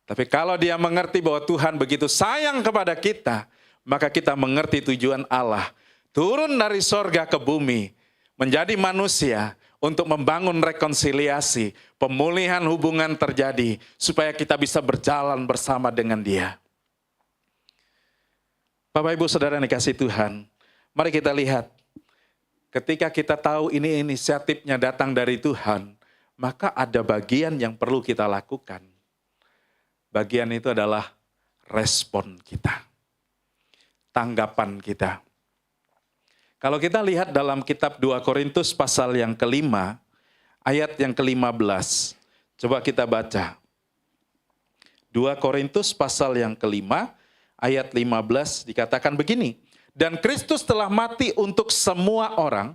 Tapi kalau dia mengerti bahwa Tuhan begitu sayang kepada kita, maka kita mengerti tujuan Allah turun dari sorga ke bumi, menjadi manusia untuk membangun rekonsiliasi, pemulihan hubungan terjadi, supaya kita bisa berjalan bersama dengan Dia. Bapak Ibu Saudara yang dikasihi Tuhan, mari kita lihat, ketika kita tahu ini inisiatifnya datang dari Tuhan, maka ada bagian yang perlu kita lakukan. Bagian itu adalah respon kita, tanggapan kita. Kalau kita lihat dalam kitab 2 Korintus pasal yang kelima, ayat yang ke-15. Coba kita baca. 2 Korintus pasal yang kelima, ayat 15 dikatakan begini. Dan Kristus telah mati untuk semua orang,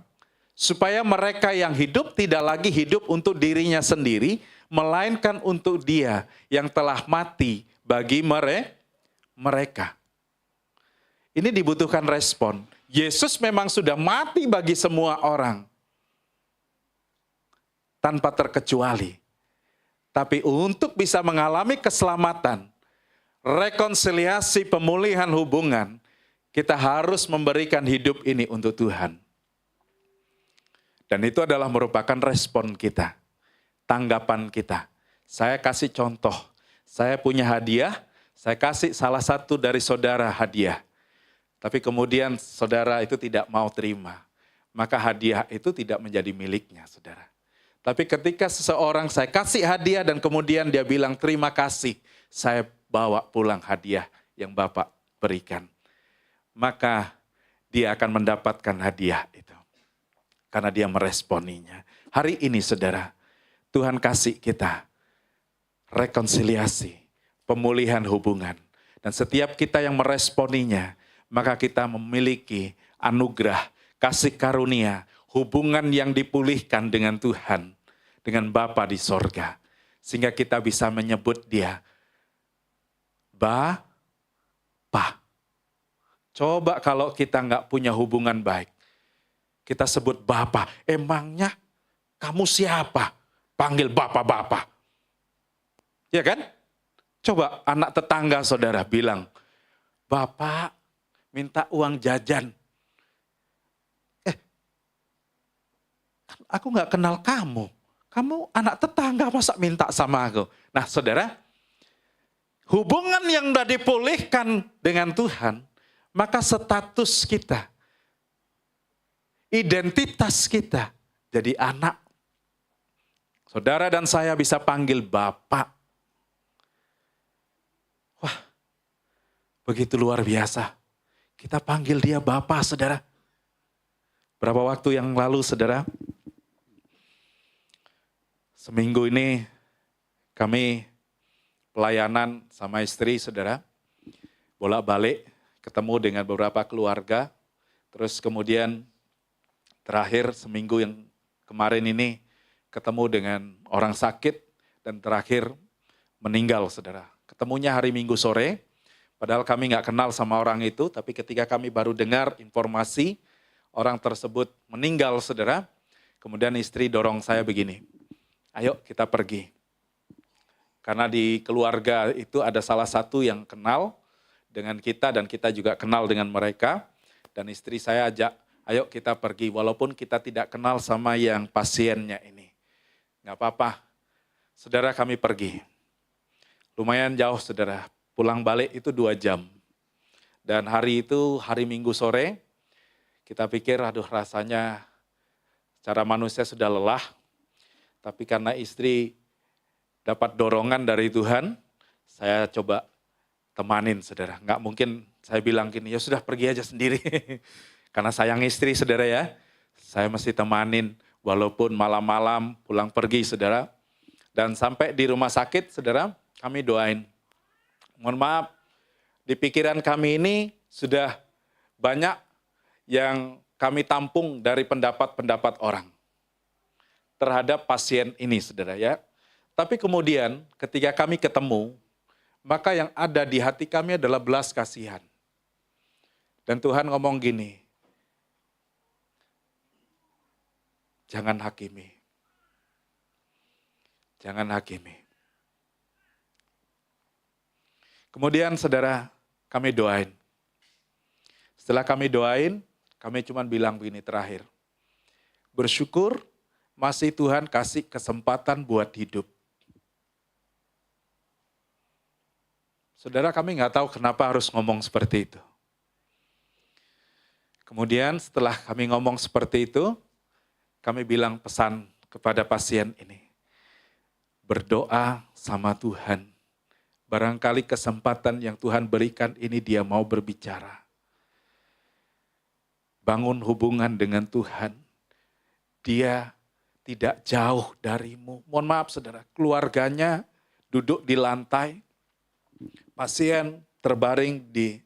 supaya mereka yang hidup tidak lagi hidup untuk dirinya sendiri, melainkan untuk Dia yang telah mati bagi mereka. Ini dibutuhkan respon. Yesus memang sudah mati bagi semua orang. Tanpa terkecuali. Tapi untuk bisa mengalami keselamatan, rekonsiliasi, pemulihan hubungan, kita harus memberikan hidup ini untuk Tuhan. Dan itu adalah merupakan respon kita, tanggapan kita. Saya kasih contoh, saya punya hadiah, saya kasih salah satu dari saudara hadiah. Tapi kemudian saudara itu tidak mau terima. Maka hadiah itu tidak menjadi miliknya, saudara. Tapi ketika seseorang saya kasih hadiah dan kemudian dia bilang terima kasih, saya bawa pulang hadiah yang Bapak berikan. Maka dia akan mendapatkan hadiah itu. Karena dia meresponinya. Hari ini saudara, Tuhan kasih kita rekonsiliasi, pemulihan hubungan. Dan setiap kita yang meresponinya, maka kita memiliki anugerah, kasih karunia, hubungan yang dipulihkan dengan Tuhan, dengan Bapa di sorga. Sehingga kita bisa menyebut Dia, Bapa. Coba kalau kita nggak punya hubungan baik, kita sebut Bapa. Emangnya kamu siapa? Panggil Bapa-Bapa. Ya kan? Coba anak tetangga saudara bilang, Bapak, minta uang jajan. Aku nggak kenal kamu. Kamu anak tetangga masa minta sama aku. Nah saudara, hubungan yang sudah dipulihkan dengan Tuhan, maka status kita, identitas kita jadi anak. Saudara dan saya bisa panggil Bapak. Wah, begitu luar biasa. Kita panggil Dia Bapa, saudara. Berapa waktu yang lalu, saudara? Seminggu ini kami pelayanan sama istri, saudara. Bolak-balik ketemu dengan beberapa keluarga. Terus kemudian terakhir seminggu yang kemarin ini ketemu dengan orang sakit. Dan terakhir meninggal, saudara. Ketemunya hari Minggu sore. Padahal kami nggak kenal sama orang itu, tapi ketika kami baru dengar informasi orang tersebut meninggal, saudara, kemudian istri dorong saya begini, ayo kita pergi. Karena di keluarga itu ada salah satu yang kenal dengan kita dan kita juga kenal dengan mereka. Dan istri saya ajak, ayo kita pergi, walaupun kita tidak kenal sama yang pasiennya ini. Nggak apa-apa, saudara kami pergi. Lumayan jauh, saudara. Pulang balik itu 2 jam. Dan hari itu, hari Minggu sore, kita pikir, aduh rasanya secara manusia sudah lelah. Tapi karena istri dapat dorongan dari Tuhan, saya coba temanin, saudara. Nggak mungkin saya bilang gini, ya sudah pergi aja sendiri. Karena sayang istri, saudara ya. Saya mesti temanin, walaupun malam-malam pulang pergi, saudara. Dan sampai di rumah sakit, saudara, kami doain. Mohon maaf, di pikiran kami ini sudah banyak yang kami tampung dari pendapat-pendapat orang terhadap pasien ini, saudara ya. Tapi kemudian ketika kami ketemu, maka yang ada di hati kami adalah belas kasihan. Dan Tuhan ngomong gini, jangan hakimi. Jangan hakimi. Kemudian saudara, kami doain. Setelah kami doain, kami cuma bilang begini terakhir. Bersyukur masih Tuhan kasih kesempatan buat hidup. Saudara, kami nggak tahu kenapa harus ngomong seperti itu. Kemudian setelah kami ngomong seperti itu, kami bilang pesan kepada pasien ini. Berdoa sama Tuhan. Barangkali kesempatan yang Tuhan berikan ini dia mau berbicara. Bangun hubungan dengan Tuhan. Dia tidak jauh darimu. Mohon maaf saudara, keluarganya duduk di lantai. Pasien terbaring di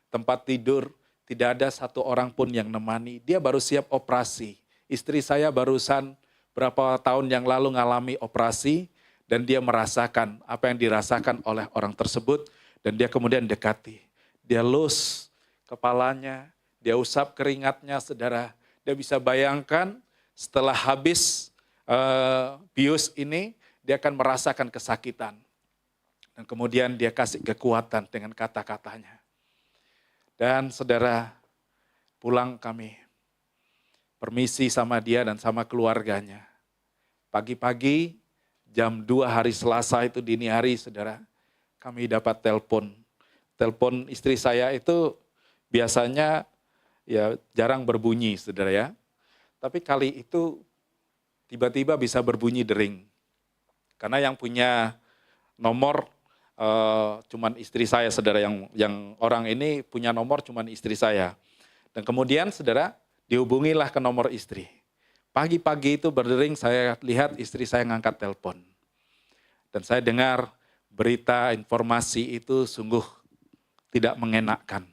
tempat tidur. Tidak ada satu orang pun yang nemani. Dia baru siap operasi. Istri saya barusan berapa tahun yang lalu ngalami operasi. Dan dia merasakan apa yang dirasakan oleh orang tersebut. Dan dia kemudian dekati. Dia lus kepalanya. Dia usap keringatnya, saudara. Dia bisa bayangkan setelah habis bius ini, dia akan merasakan kesakitan. Dan kemudian dia kasih kekuatan dengan kata-katanya. Dan saudara, pulang kami permisi sama dia dan sama keluarganya. Pagi-pagi, jam 2 hari Selasa itu dini hari, saudara, kami dapat telepon. Telepon istri saya itu biasanya ya jarang berbunyi, saudara ya. Tapi kali itu tiba-tiba bisa berbunyi dering. Karena yang punya nomor cuman istri saya, saudara, yang orang ini punya nomor cuman istri saya. Dan kemudian, saudara, dihubungilah ke nomor istri. Pagi-pagi itu berdering, saya lihat istri saya ngangkat telepon. Dan saya dengar berita, informasi itu sungguh tidak mengenakkan.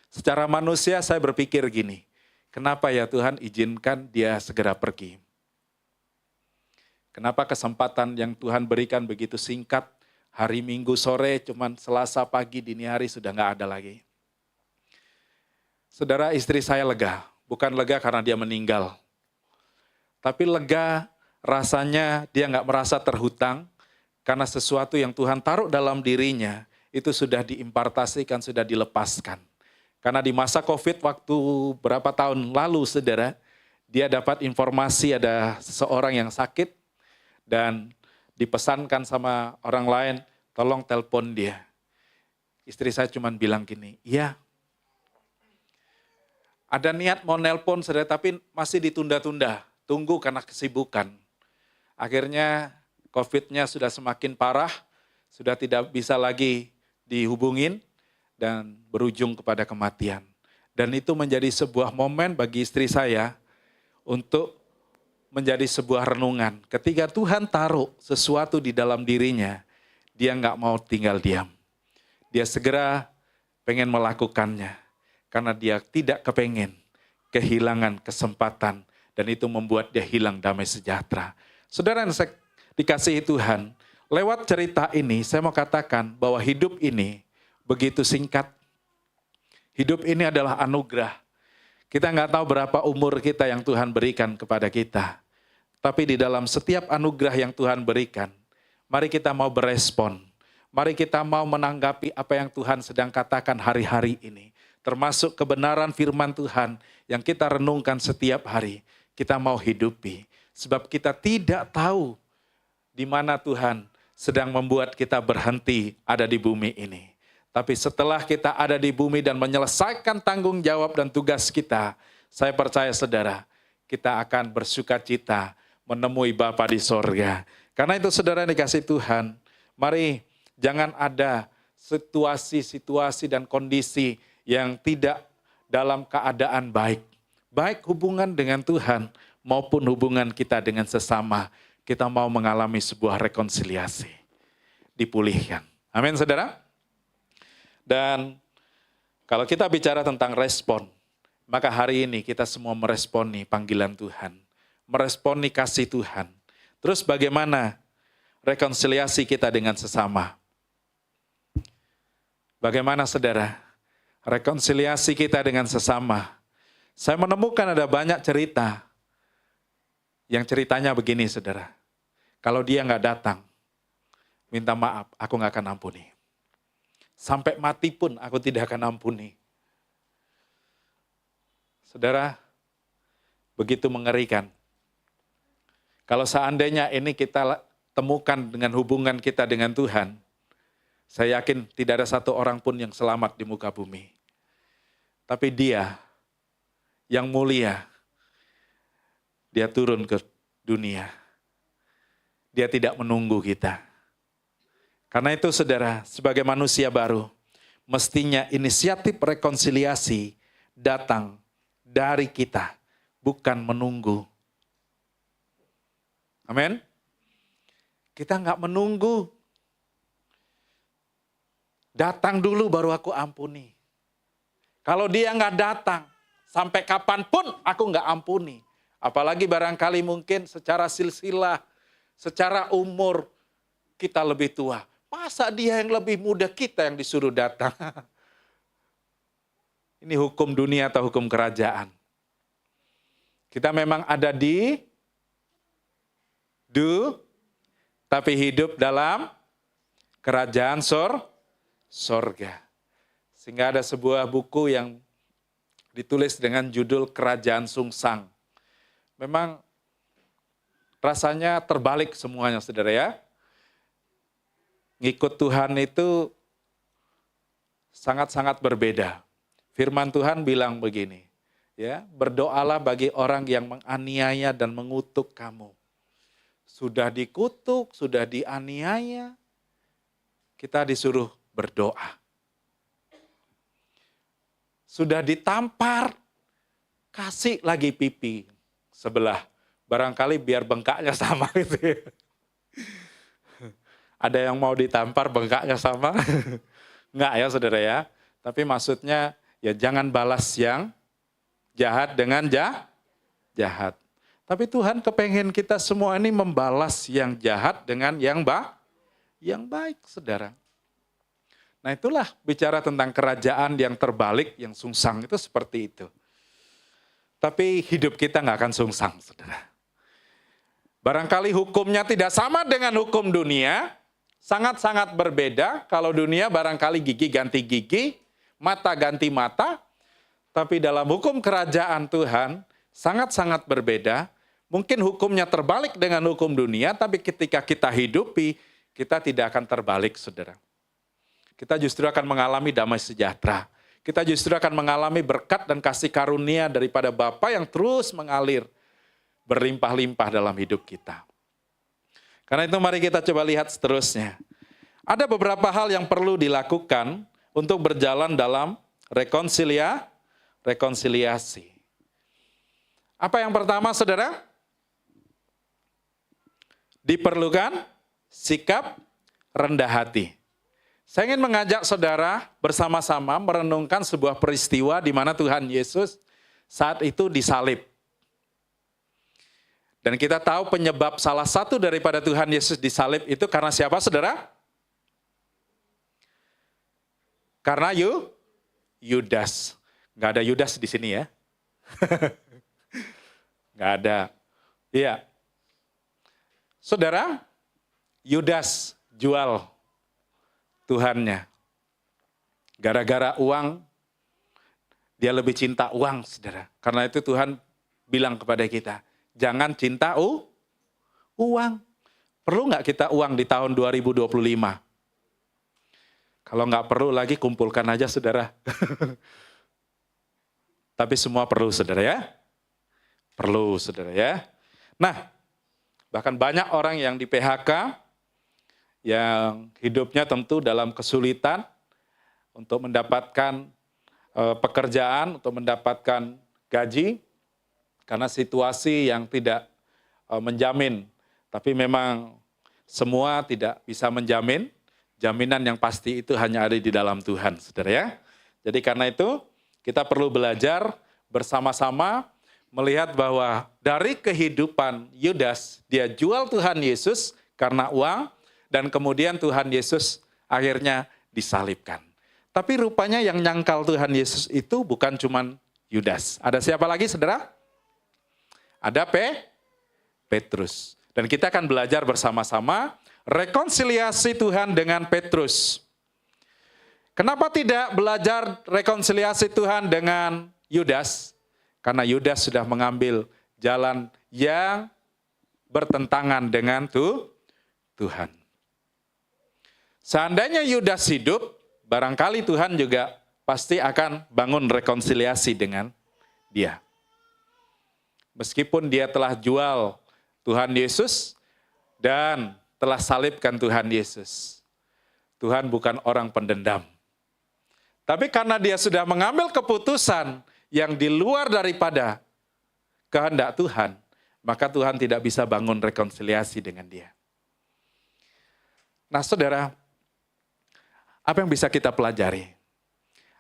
Secara manusia saya berpikir gini, kenapa ya Tuhan izinkan dia segera pergi? Kenapa kesempatan yang Tuhan berikan begitu singkat, hari Minggu sore, cuman Selasa pagi, dini hari sudah nggak ada lagi. Saudara, istri saya lega, bukan lega karena dia meninggal. Tapi lega rasanya dia nggak merasa terhutang karena sesuatu yang Tuhan taruh dalam dirinya itu sudah diimpartasikan, sudah dilepaskan. Karena di masa COVID waktu berapa tahun lalu, saudara, dia dapat informasi ada seseorang yang sakit dan dipesankan sama orang lain, tolong telepon dia. Istri saya cuma bilang gini, iya. Ada niat mau nelpon, saudara, tapi masih ditunda-tunda. Tunggu karena kesibukan. Akhirnya COVID-nya sudah semakin parah, sudah tidak bisa lagi dihubungin dan berujung kepada kematian. Dan itu menjadi sebuah momen bagi istri saya untuk menjadi sebuah renungan. Ketika Tuhan taruh sesuatu di dalam dirinya, dia nggak mau tinggal diam. Dia segera pengen melakukannya karena dia tidak kepengen kehilangan kesempatan. Dan itu membuat dia hilang damai sejahtera. Saudara yang saya dikasihi Tuhan, lewat cerita ini saya mau katakan bahwa hidup ini begitu singkat. Hidup ini adalah anugerah. Kita nggak tahu berapa umur kita yang Tuhan berikan kepada kita. Tapi di dalam setiap anugerah yang Tuhan berikan, mari kita mau berespon. Mari kita mau menanggapi apa yang Tuhan sedang katakan hari-hari ini. Termasuk kebenaran firman Tuhan yang kita renungkan setiap hari. Kita mau hidupi, sebab kita tidak tahu di mana Tuhan sedang membuat kita berhenti ada di bumi ini. Tapi setelah kita ada di bumi dan menyelesaikan tanggung jawab dan tugas kita, saya percaya saudara, kita akan bersuka cita menemui Bapa di sorga. Karena itu saudara dikasih Tuhan, mari jangan ada situasi-situasi dan kondisi yang tidak dalam keadaan baik. Baik hubungan dengan Tuhan maupun hubungan kita dengan sesama. Kita mau mengalami sebuah rekonsiliasi. Dipulihkan. Amin saudara. Dan kalau kita bicara tentang respon, maka hari ini kita semua meresponi panggilan Tuhan, meresponi kasih Tuhan. Terus bagaimana rekonsiliasi kita dengan sesama? Bagaimana saudara? Rekonsiliasi kita dengan sesama. Saya menemukan ada banyak cerita yang ceritanya begini saudara. Kalau dia nggak datang, minta maaf, aku nggak akan ampuni. Sampai mati pun aku tidak akan ampuni. Saudara, begitu mengerikan. Kalau seandainya ini kita temukan dengan hubungan kita dengan Tuhan, saya yakin tidak ada satu orang pun yang selamat di muka bumi. Tapi Dia yang mulia, Dia turun ke dunia. Dia tidak menunggu kita. Karena itu saudara, sebagai manusia baru, mestinya inisiatif rekonsiliasi datang dari kita, bukan menunggu. Amin. Kita nggak menunggu. Datang dulu baru aku ampuni. Kalau dia nggak datang, sampai kapanpun aku nggak ampuni. Apalagi barangkali mungkin secara silsilah, secara umur kita lebih tua. Masa dia yang lebih muda kita yang disuruh datang? Ini hukum dunia atau hukum kerajaan. Kita memang ada di tapi hidup dalam kerajaan sorga. Sehingga ada sebuah buku yang ditulis dengan judul Kerajaan Sungsang. Memang rasanya terbalik semuanya saudara ya. Ngikut Tuhan itu sangat-sangat berbeda. Firman Tuhan bilang begini, ya, berdoalah bagi orang yang menganiaya dan mengutuk kamu. Sudah dikutuk, sudah dianiaya, kita disuruh berdoa. Sudah ditampar, kasih lagi pipi sebelah. Barangkali biar bengkaknya sama gitu ya. Ada yang mau ditampar bengkaknya sama? Enggak ya saudara ya. Tapi maksudnya ya jangan balas yang jahat dengan jahat. Tapi Tuhan kepengen kita semua ini membalas yang jahat dengan yang baik saudara. Nah itulah bicara tentang kerajaan yang terbalik, yang sungsang itu seperti itu. Tapi hidup kita nggak akan sungsang saudara. Barangkali hukumnya tidak sama dengan hukum dunia, sangat-sangat berbeda. Kalau dunia barangkali gigi ganti gigi, mata ganti mata. Tapi dalam hukum kerajaan Tuhan, sangat-sangat berbeda. Mungkin hukumnya terbalik dengan hukum dunia, tapi ketika kita hidupi, kita tidak akan terbalik, saudara. Kita justru akan mengalami damai sejahtera. Kita justru akan mengalami berkat dan kasih karunia daripada Bapa yang terus mengalir, berlimpah-limpah dalam hidup kita. Karena itu mari kita coba lihat seterusnya. Ada beberapa hal yang perlu dilakukan untuk berjalan dalam rekonsiliasi. Apa yang pertama saudara? Diperlukan sikap rendah hati. Saya ingin mengajak saudara bersama-sama merenungkan sebuah peristiwa di mana Tuhan Yesus saat itu disalib. Dan kita tahu penyebab salah satu daripada Tuhan Yesus disalib itu karena siapa saudara? Karena Yudas. Nggak ada Yudas di sini ya. Nggak ada. Iya. Saudara, Yudas jual Tuhannya. Gara-gara uang, dia lebih cinta uang, saudara. Karena itu Tuhan bilang kepada kita, jangan cinta uang. Perlu nggak kita uang di tahun 2025? Kalau nggak perlu lagi, kumpulkan aja, saudara. Tapi semua perlu, saudara ya. Perlu, saudara ya. Nah, bahkan banyak orang yang di PHK, yang hidupnya tentu dalam kesulitan untuk mendapatkan pekerjaan, untuk mendapatkan gaji, karena situasi yang tidak menjamin. Tapi memang semua tidak bisa menjamin, Jaminan yang pasti itu hanya ada di dalam Tuhan, saudara ya. Jadi karena itu kita perlu belajar bersama-sama melihat bahwa dari kehidupan Yudas, dia jual Tuhan Yesus karena uang, dan kemudian Tuhan Yesus akhirnya disalibkan. Tapi rupanya yang nyangkal Tuhan Yesus itu bukan cuman Yudas. Ada siapa lagi, saudara? Ada Petrus. Dan kita akan belajar bersama-sama rekonsiliasi Tuhan dengan Petrus. Kenapa tidak belajar rekonsiliasi Tuhan dengan Yudas? Karena Yudas sudah mengambil jalan yang bertentangan dengan Tuhan. Seandainya Yudas hidup, barangkali Tuhan juga pasti akan bangun rekonsiliasi dengan dia. Meskipun dia telah jual Tuhan Yesus dan telah salibkan Tuhan Yesus. Tuhan bukan orang pendendam. Tapi karena dia sudah mengambil keputusan yang di luar daripada kehendak Tuhan, maka Tuhan tidak bisa bangun rekonsiliasi dengan dia. Nah, saudara, apa yang bisa kita pelajari?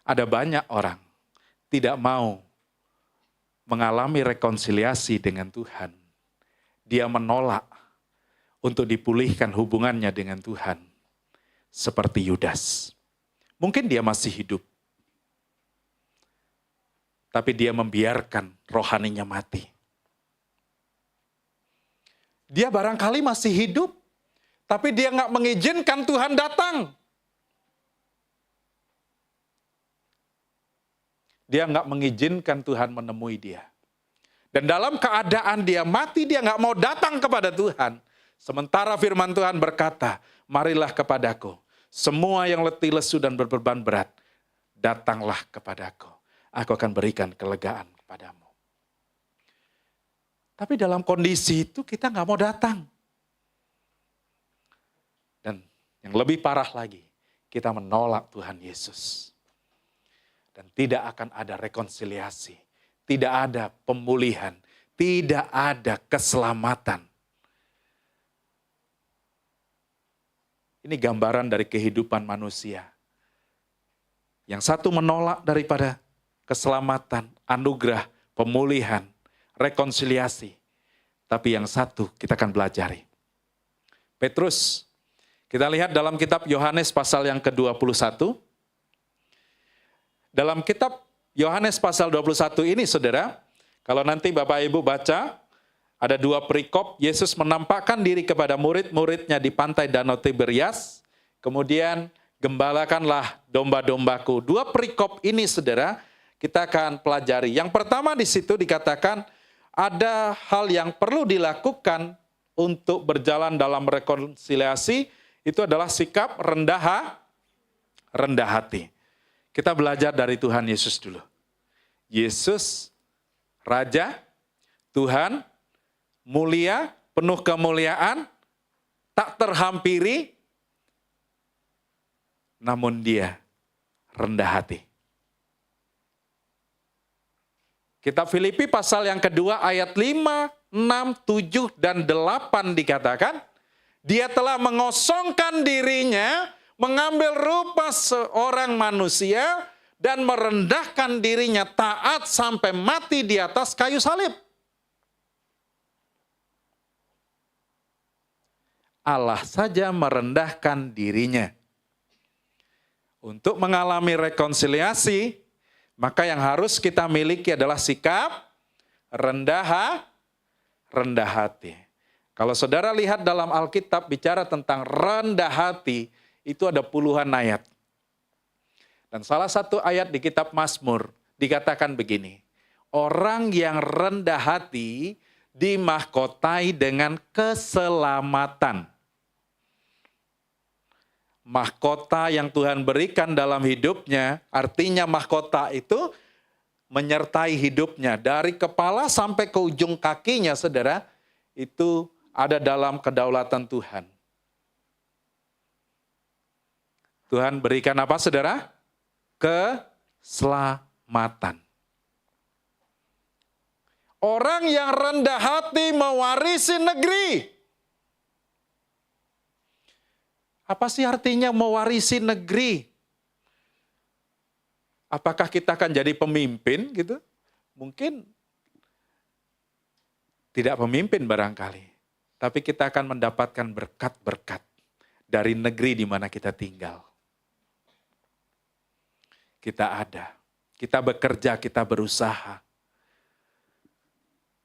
Ada banyak orang tidak mau mengalami rekonsiliasi dengan Tuhan. Dia menolak untuk dipulihkan hubungannya dengan Tuhan. Seperti Yudas. Mungkin dia masih hidup. Tapi dia membiarkan rohaninya mati. Dia barangkali masih hidup. Tapi dia nggak mengizinkan Tuhan datang. Dia nggak mengizinkan Tuhan menemui dia. Dan dalam keadaan dia mati, dia nggak mau datang kepada Tuhan. Sementara firman Tuhan berkata, marilah kepadaku, semua yang letih lesu dan berbeban berat, datanglah kepadaku. Aku akan berikan kelegaan kepadamu. Tapi dalam kondisi itu kita nggak mau datang. Dan yang lebih parah lagi, kita menolak Tuhan Yesus. Dan tidak akan ada rekonsiliasi, tidak ada pemulihan, tidak ada keselamatan. Ini gambaran dari kehidupan manusia. Yang satu menolak daripada keselamatan, anugerah, pemulihan, rekonsiliasi. Tapi yang satu kita akan belajari. Petrus, kita lihat dalam kitab Yohanes pasal yang ke-21. Dalam kitab Yohanes pasal 21 ini, saudara, kalau nanti Bapak Ibu baca, ada dua perikop, Yesus menampakkan diri kepada murid-muridnya di pantai Danau Tiberias, kemudian gembalakanlah domba-dombaku. Dua perikop ini, saudara, kita akan pelajari. Yang pertama di situ dikatakan, ada hal yang perlu dilakukan untuk berjalan dalam rekonsiliasi, itu adalah sikap rendah hati. Kita belajar dari Tuhan Yesus dulu. Yesus, Raja, Tuhan, mulia, penuh kemuliaan, tak terhampiri, namun dia rendah hati. Kitab Filipi pasal yang kedua ayat 5, 6, 7, dan 8 dikatakan, dia telah mengosongkan dirinya, mengambil rupa seorang manusia, dan merendahkan dirinya taat sampai mati di atas kayu salib. Allah saja merendahkan dirinya. Untuk mengalami rekonsiliasi, maka yang harus kita miliki adalah sikap rendah hati. Kalau saudara lihat dalam Alkitab bicara tentang rendah hati, itu ada puluhan ayat. Dan salah satu ayat di kitab Mazmur dikatakan begini, orang yang rendah hati dimahkotai dengan keselamatan. Mahkota yang Tuhan berikan dalam hidupnya, artinya mahkota itu menyertai hidupnya. Dari kepala sampai ke ujung kakinya, saudara, itu ada dalam kedaulatan Tuhan. Tuhan berikan apa, saudara? Keselamatan. Orang yang rendah hati mewarisi negeri. Apa sih artinya mewarisi negeri? Apakah kita akan jadi pemimpin gitu? Mungkin tidak pemimpin barangkali. Tapi kita akan mendapatkan berkat-berkat dari negeri di mana kita tinggal. Kita ada, kita bekerja, kita berusaha.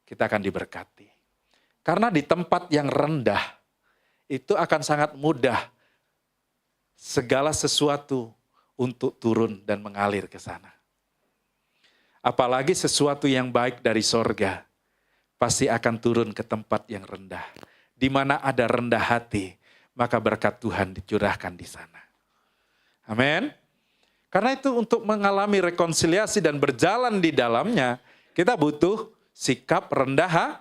Kita akan diberkati. Karena di tempat yang rendah, itu akan sangat mudah segala sesuatu untuk turun dan mengalir ke sana. Apalagi sesuatu yang baik dari sorga, pasti akan turun ke tempat yang rendah. Di mana ada rendah hati, maka berkat Tuhan dicurahkan di sana. Amin. Karena itu untuk mengalami rekonsiliasi dan berjalan di dalamnya, kita butuh sikap rendah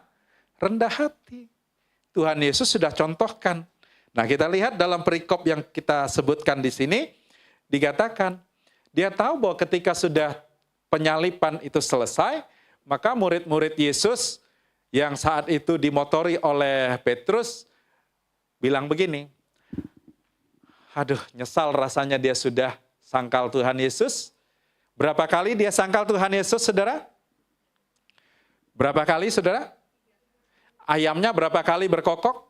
hati. Tuhan Yesus sudah contohkan. Nah, kita lihat dalam perikop yang kita sebutkan di sini, dikatakan, dia tahu bahwa ketika sudah penyalipan itu selesai, maka murid-murid Yesus yang saat itu dimotori oleh Petrus, bilang begini, aduh nyesal rasanya dia sudah sangkal Tuhan Yesus. Berapa kali dia sangkal Tuhan Yesus, saudara? Berapa kali, saudara? Ayamnya berapa kali berkokok?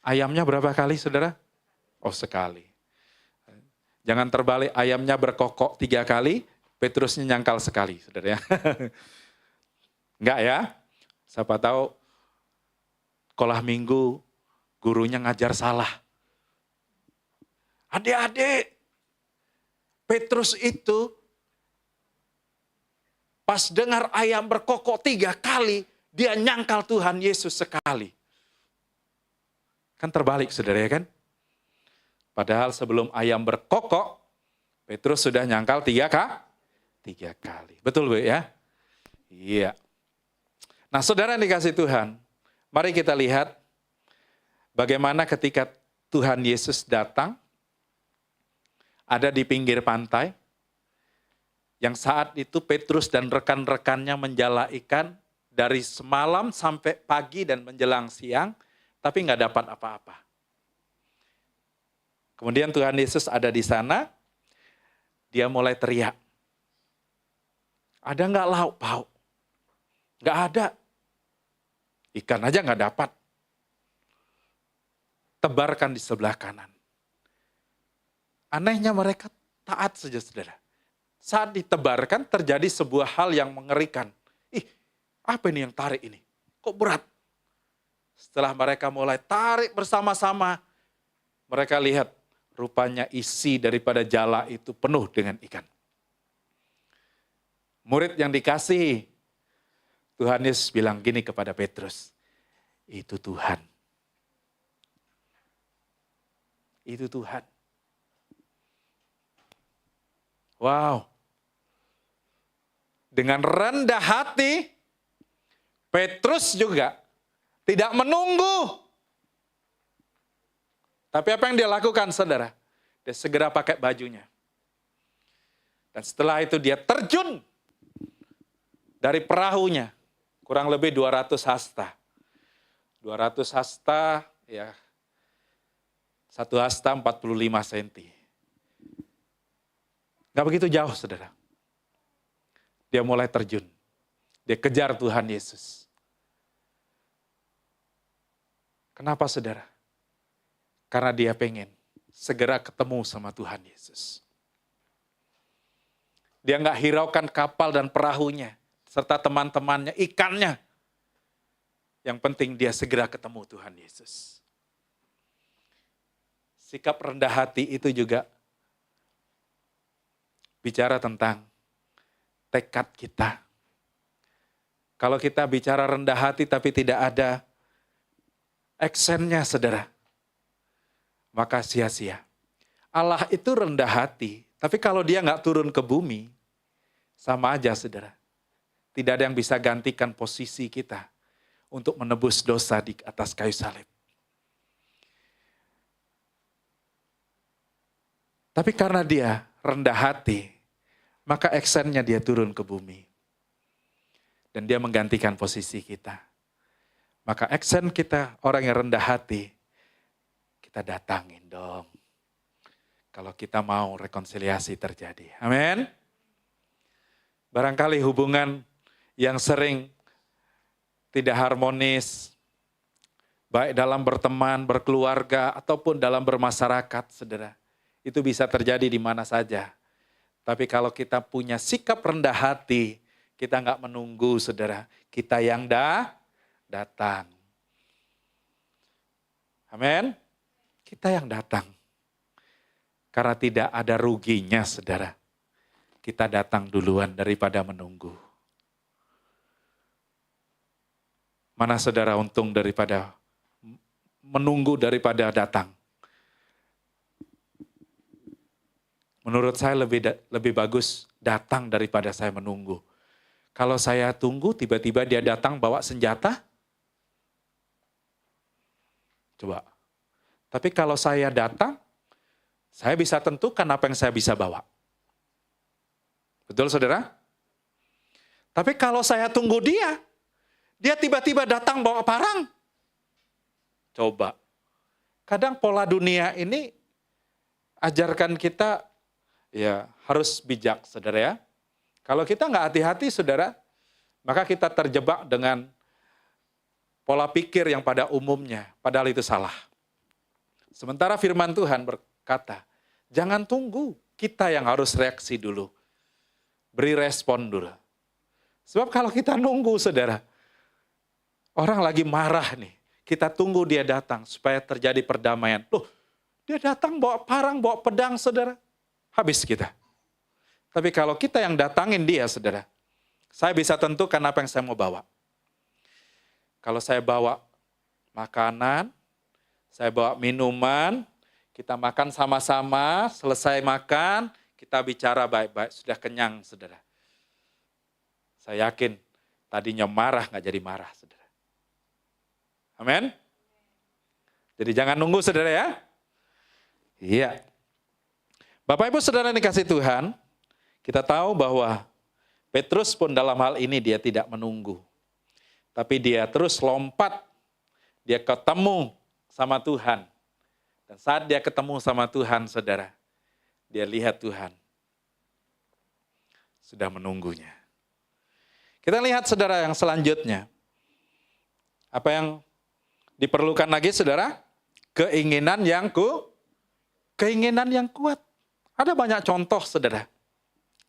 Ayamnya berapa kali, saudara? Oh, sekali. Jangan terbalik, ayamnya berkokok 3 kali, Petrusnya nyangkal sekali, saudara ya. Enggak ya? Siapa tahu sekolah minggu gurunya ngajar salah. Adik-adik, Petrus itu pas dengar ayam berkokok 3 kali, dia nyangkal Tuhan Yesus sekali. Kan terbalik, saudara ya kan? Padahal sebelum ayam berkokok, Petrus sudah nyangkal 3 kali. Betul Bu ya? Iya. Nah saudara yang dikasih Tuhan, mari kita lihat bagaimana ketika Tuhan Yesus datang, ada di pinggir pantai, yang saat itu Petrus dan rekan-rekannya menjala ikan dari semalam sampai pagi dan menjelang siang, tapi nggak dapat apa-apa. Kemudian Tuhan Yesus ada di sana, dia mulai teriak. Ada nggak lauk pauk? Nggak ada. Ikan aja nggak dapat. Tebarkan di sebelah kanan. Anehnya mereka taat saja, saudara. Saat ditebarkan terjadi sebuah hal yang mengerikan. Ih, apa ini yang tarik ini? Kok berat? Setelah mereka mulai tarik bersama-sama, mereka lihat rupanya isi daripada jala itu penuh dengan ikan. Murid yang dikasihi, Tuhan Yesus bilang gini kepada Petrus, itu Tuhan. Itu Tuhan. Wow. Dengan rendah hati, Petrus juga tidak menunggu. Tapi apa yang dia lakukan, saudara? Dia segera pakai bajunya. Dan setelah itu dia terjun dari perahunya, kurang lebih 200 hasta. 200 hasta, ya, 1 hasta 45 cm. Gak begitu jauh, saudara. Dia mulai terjun. Dia kejar Tuhan Yesus. Kenapa, saudara? Karena dia pengen segera ketemu sama Tuhan Yesus. Dia nggak hiraukan kapal dan perahunya, serta teman-temannya, ikannya. Yang penting dia segera ketemu Tuhan Yesus. Sikap rendah hati itu juga bicara tentang tekad kita. Kalau kita bicara rendah hati tapi tidak ada aksennya, saudara, maka sia-sia. Allah itu rendah hati, tapi kalau dia nggak turun ke bumi, sama aja, saudara. Tidak ada yang bisa gantikan posisi kita untuk menebus dosa di atas kayu salib. Tapi karena dia rendah hati, maka aksennya dia turun ke bumi. Dan dia menggantikan posisi kita. Maka aksen kita orang yang rendah hati, kita datangin dong. Kalau kita mau rekonsiliasi terjadi. Amin. Barangkali hubungan yang sering tidak harmonis, baik dalam berteman, berkeluarga, ataupun dalam bermasyarakat, saudara. Itu bisa terjadi di mana saja. Tapi kalau kita punya sikap rendah hati, kita nggak menunggu, saudara. Kita yang datang. Amin. Kita yang datang. Karena tidak ada ruginya, saudara. Kita datang duluan daripada menunggu. Mana saudara untung daripada menunggu daripada datang? Menurut saya lebih bagus datang daripada saya menunggu. Kalau saya tunggu, tiba-tiba dia datang bawa senjata. Coba. Tapi kalau saya datang, saya bisa tentukan apa yang saya bisa bawa. Betul, saudara? Tapi kalau saya tunggu dia tiba-tiba datang bawa parang. Coba. Kadang pola dunia ini ajarkan kita ya harus bijak, saudara ya. Kalau kita nggak hati-hati, saudara, maka kita terjebak dengan pola pikir yang pada umumnya, padahal itu salah. Sementara firman Tuhan berkata, jangan tunggu, kita yang harus reaksi dulu. Beri respon dulu. Sebab kalau kita nunggu, saudara, orang lagi marah nih, kita tunggu dia datang supaya terjadi perdamaian. Loh, dia datang bawa parang, bawa pedang, saudara. Habis kita. Tapi kalau kita yang datangin dia, saudara, saya bisa tentukan apa yang saya mau bawa. Kalau saya bawa makanan, saya bawa minuman, kita makan sama-sama, selesai makan, kita bicara baik-baik, sudah kenyang, saudara. Saya yakin tadinya marah, nggak jadi marah, saudara. Amin. Jadi jangan nunggu, saudara ya. Iya. Bapak Ibu saudara yang dikasih Tuhan, kita tahu bahwa Petrus pun dalam hal ini dia tidak menunggu. Tapi dia terus lompat, dia ketemu sama Tuhan. Dan saat dia ketemu sama Tuhan, saudara, dia lihat Tuhan sudah menunggunya. Kita lihat saudara yang selanjutnya. Apa yang diperlukan lagi saudara? Keinginan yang kuat. Ada banyak contoh saudara.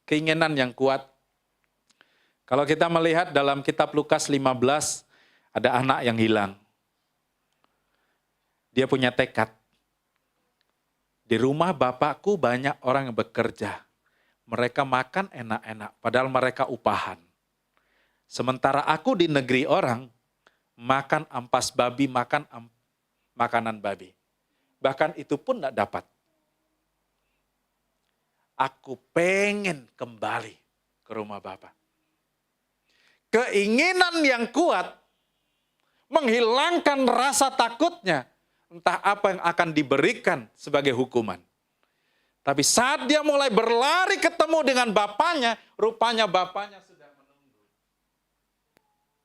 Keinginan yang kuat. Kalau kita melihat dalam kitab Lukas 15, ada anak yang hilang. Dia punya tekad. Di rumah bapakku banyak orang yang bekerja. Mereka makan enak-enak, padahal mereka upahan. Sementara aku di negeri orang, makan ampas babi, makan makanan babi. Bahkan itu pun tidak dapat. Aku pengen kembali ke rumah Bapa. Keinginan yang kuat menghilangkan rasa takutnya. Entah apa yang akan diberikan sebagai hukuman. Tapi saat dia mulai berlari ketemu dengan bapaknya, rupanya bapaknya sudah menunggu.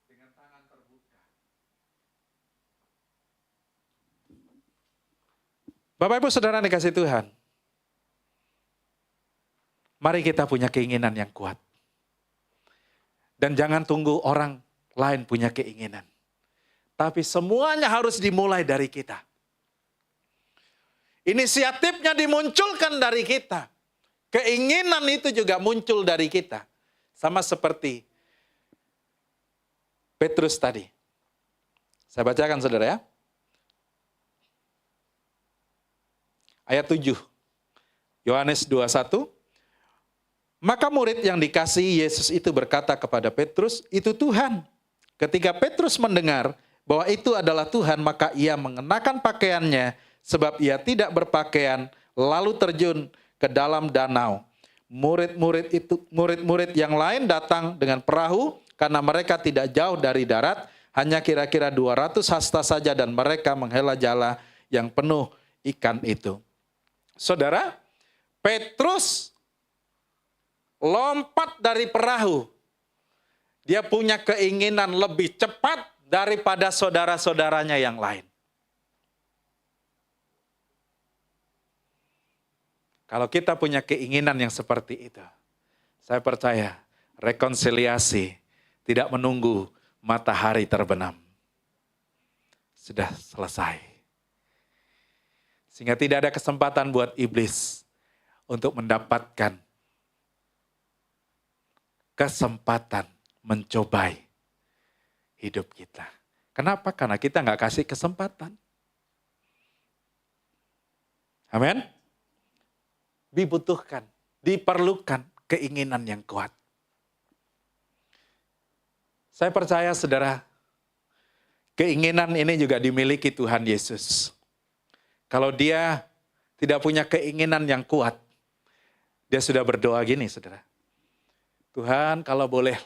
Dengan tangan terbuka. Bapak Ibu Saudara dikasih Tuhan. Mari kita punya keinginan yang kuat. Dan jangan tunggu orang lain punya keinginan. Tapi semuanya harus dimulai dari kita. Inisiatifnya dimunculkan dari kita. Keinginan itu juga muncul dari kita. Sama seperti Petrus tadi. Saya bacakan saudara ya. Ayat 7. Yohanes 21. Maka murid yang dikasihi Yesus itu berkata kepada Petrus, itu Tuhan. Ketika Petrus mendengar bahwa itu adalah Tuhan, maka ia mengenakan pakaiannya, sebab ia tidak berpakaian, lalu terjun ke dalam danau. Murid-murid yang lain datang dengan perahu, karena mereka tidak jauh dari darat, hanya kira-kira 200 hasta saja, dan mereka menghela jala yang penuh ikan itu. Saudara, Petrus lompat dari perahu. Dia punya keinginan lebih cepat daripada saudara-saudaranya yang lain. Kalau kita punya keinginan yang seperti itu, saya percaya rekonsiliasi tidak menunggu matahari terbenam. Sudah selesai. Sehingga tidak ada kesempatan buat iblis untuk mendapatkan kesempatan mencobai hidup kita. Kenapa? Karena kita nggak kasih kesempatan. Amin. Dibutuhkan, diperlukan keinginan yang kuat. Saya percaya saudara, keinginan ini juga dimiliki Tuhan Yesus. Kalau dia tidak punya keinginan yang kuat, dia sudah berdoa gini saudara. Tuhan kalau boleh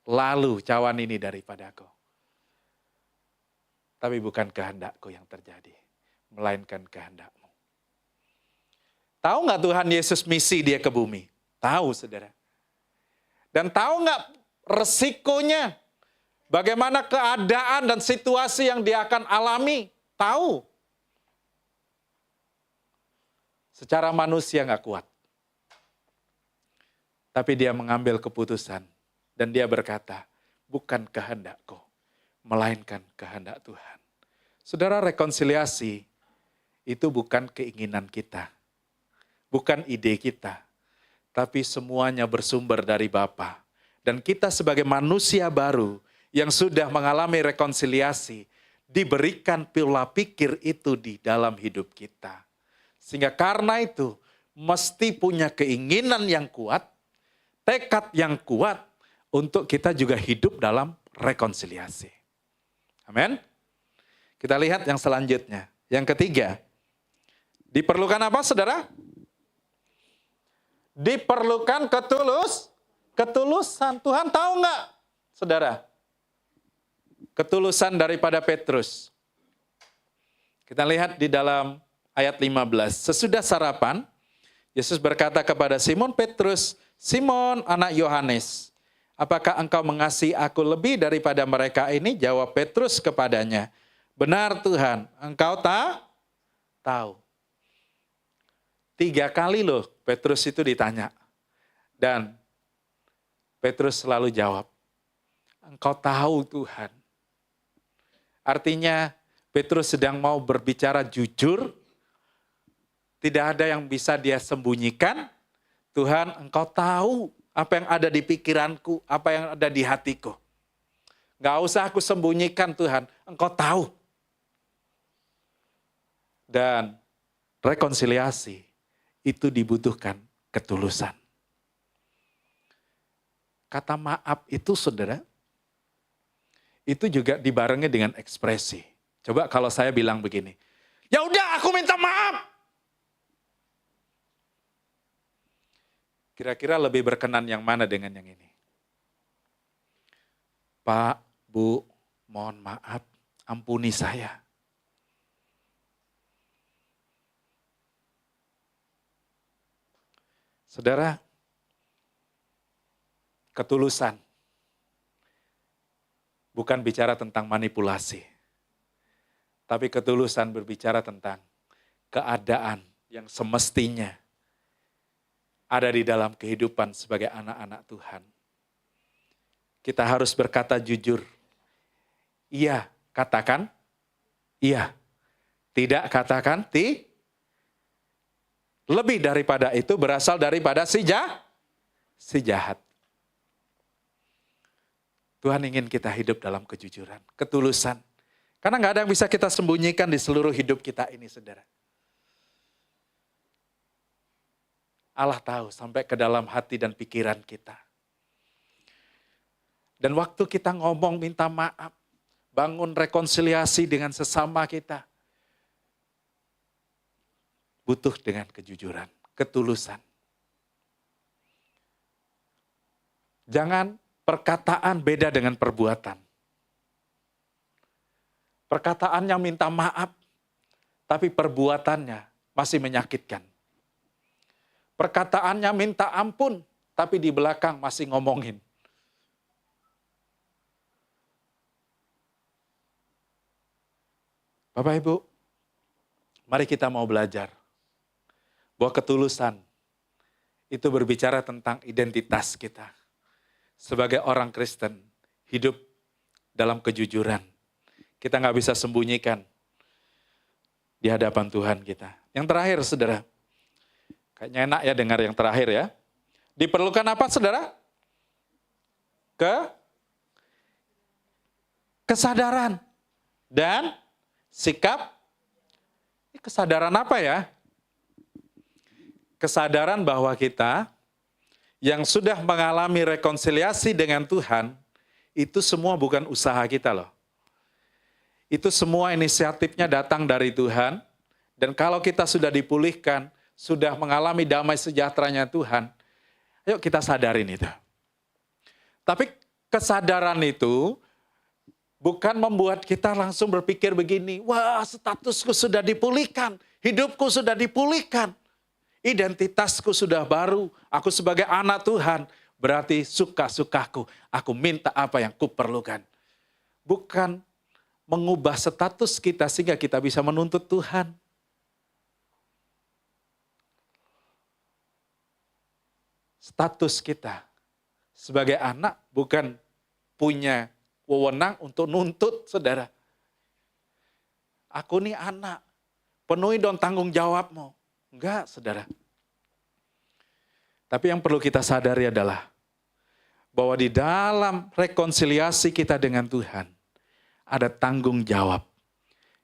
lalu cawan ini daripadaku. Tapi bukan kehendakku yang terjadi, melainkan kehendak-Mu. Tahu nggak Tuhan Yesus misi dia ke bumi? Tahu saudara. Dan tahu nggak resikonya? Bagaimana keadaan dan situasi yang dia akan alami? Tahu. Secara manusia nggak kuat. Tapi dia mengambil keputusan. Dan dia berkata, bukan kehendakku, melainkan kehendak Tuhan. Saudara, rekonsiliasi itu bukan keinginan kita. Bukan ide kita, tapi semuanya bersumber dari Bapa. Dan kita sebagai manusia baru yang sudah mengalami rekonsiliasi, diberikan pola pikir itu di dalam hidup kita. Sehingga karena itu, mesti punya keinginan yang kuat, tekad yang kuat, untuk kita juga hidup dalam rekonsiliasi. Amin. Kita lihat yang selanjutnya. Yang ketiga, diperlukan apa saudara? Diperlukan ketulusan. Tuhan tahu nggak, saudara? Ketulusan daripada Petrus. Kita lihat di dalam ayat 15. Sesudah sarapan, Yesus berkata kepada Simon Petrus, Simon anak Yohanes, apakah engkau mengasihi aku lebih daripada mereka ini? Jawab Petrus kepadanya, benar Tuhan, engkau tahu. 3 kali loh Petrus itu ditanya. Dan Petrus selalu jawab, engkau tahu Tuhan. Artinya Petrus sedang mau berbicara jujur. Tidak ada yang bisa dia sembunyikan. Tuhan, engkau tahu apa yang ada di pikiranku, apa yang ada di hatiku. Gak usah aku sembunyikan Tuhan, engkau tahu. Dan rekonsiliasi itu dibutuhkan ketulusan. Kata maaf itu saudara, itu juga dibarengi dengan ekspresi. Coba kalau saya bilang begini, ya udah aku minta maaf. Kira-kira lebih berkenan yang mana dengan yang ini? Pak, Bu, mohon maaf, ampuni saya. Saudara, ketulusan bukan bicara tentang manipulasi, tapi ketulusan berbicara tentang keadaan yang semestinya ada di dalam kehidupan sebagai anak-anak Tuhan. Kita harus berkata jujur. Iya, katakan iya. Tidak katakan Lebih daripada itu berasal daripada si jahat. Tuhan ingin kita hidup dalam kejujuran, ketulusan. Karena nggak ada yang bisa kita sembunyikan di seluruh hidup kita ini, saudara. Allah tahu sampai ke dalam hati dan pikiran kita. Dan waktu kita ngomong minta maaf, bangun rekonsiliasi dengan sesama kita, butuh dengan kejujuran, ketulusan. Jangan perkataan beda dengan perbuatan. Perkataannya minta maaf, tapi perbuatannya masih menyakitkan. Perkataannya minta ampun, tapi di belakang masih ngomongin. Bapak Ibu, mari kita mau belajar bahwa ketulusan itu berbicara tentang identitas kita. Sebagai orang Kristen, hidup dalam kejujuran. Kita nggak bisa sembunyikan di hadapan Tuhan kita. Yang terakhir, saudara. Kayaknya enak ya dengar yang terakhir ya. Diperlukan apa, saudara? Kesadaran dan sikap. Kesadaran apa ya? Kesadaran bahwa kita yang sudah mengalami rekonsiliasi dengan Tuhan, itu semua bukan usaha kita loh. Itu semua inisiatifnya datang dari Tuhan, dan kalau kita sudah dipulihkan, sudah mengalami damai sejahteranya Tuhan, ayo kita sadarin itu. Tapi kesadaran itu bukan membuat kita langsung berpikir begini, wah statusku sudah dipulihkan, hidupku sudah dipulihkan. Identitasku sudah baru, aku sebagai anak Tuhan, berarti suka-sukaku, aku minta apa yang kuperlukan. Bukan mengubah status kita sehingga kita bisa menuntut Tuhan. Status kita sebagai anak bukan punya wewenang untuk nuntut, saudara. Aku nih anak, penuhi dong tanggung jawabmu. Enggak, saudara. Tapi yang perlu kita sadari adalah bahwa di dalam rekonsiliasi kita dengan Tuhan, ada tanggung jawab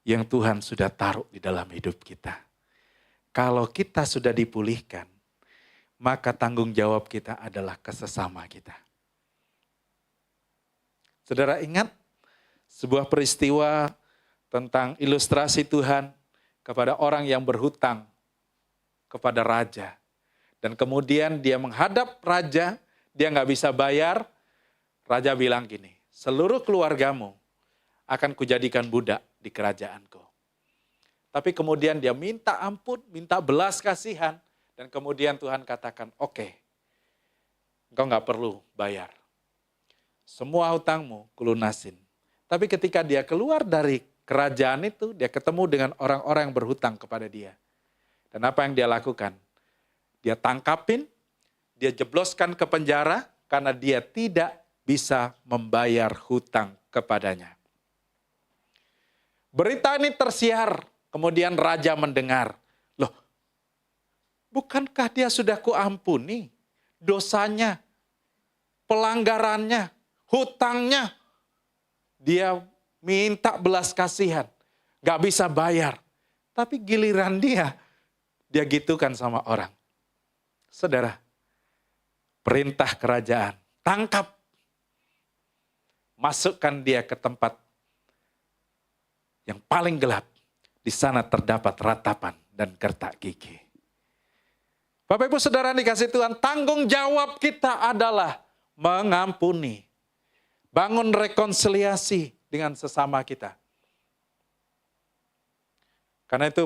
yang Tuhan sudah taruh di dalam hidup kita. Kalau kita sudah dipulihkan, maka tanggung jawab kita adalah ke sesama kita. Saudara ingat sebuah peristiwa tentang ilustrasi Tuhan kepada orang yang berhutang kepada raja. Dan kemudian dia menghadap raja, dia nggak bisa bayar. Raja bilang gini, seluruh keluargamu akan kujadikan budak di kerajaanku. Tapi kemudian dia minta ampun, minta belas kasihan. Dan kemudian Tuhan katakan, oke, engkau nggak perlu bayar. Semua hutangmu kulunasin. Tapi ketika dia keluar dari kerajaan itu, dia ketemu dengan orang-orang yang berhutang kepada dia. Dan apa yang dia lakukan? Dia tangkapin, dia jebloskan ke penjara karena dia tidak bisa membayar hutang kepadanya. Berita ini tersiar, kemudian raja mendengar. Loh, bukankah dia sudah kuampuni dosanya, pelanggarannya, hutangnya? Dia minta belas kasihan, gak bisa bayar. Tapi giliran dia gitukan sama orang. Saudara, perintah kerajaan, tangkap. Masukkan dia ke tempat yang paling gelap. Di sana terdapat ratapan dan gertak gigi. Bapak Ibu Saudara dikasih Tuhan, tanggung jawab kita adalah mengampuni. Bangun rekonsiliasi dengan sesama kita. Karena itu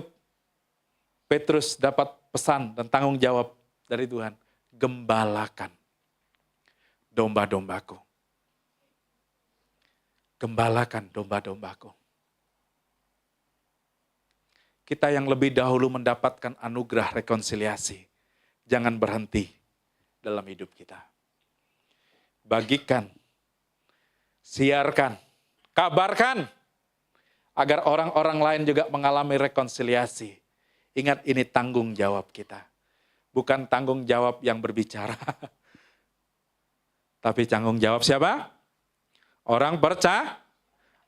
Petrus dapat pesan dan tanggung jawab dari Tuhan. Gembalakan domba-dombaku. Gembalakan domba-dombaku. Kita yang lebih dahulu mendapatkan anugerah rekonsiliasi, jangan berhenti dalam hidup kita. Bagikan, siarkan, kabarkan, agar orang-orang lain juga mengalami rekonsiliasi. Ingat, ini tanggung jawab kita. Bukan tanggung jawab yang berbicara. Tapi tanggung jawab siapa? Orang percaya.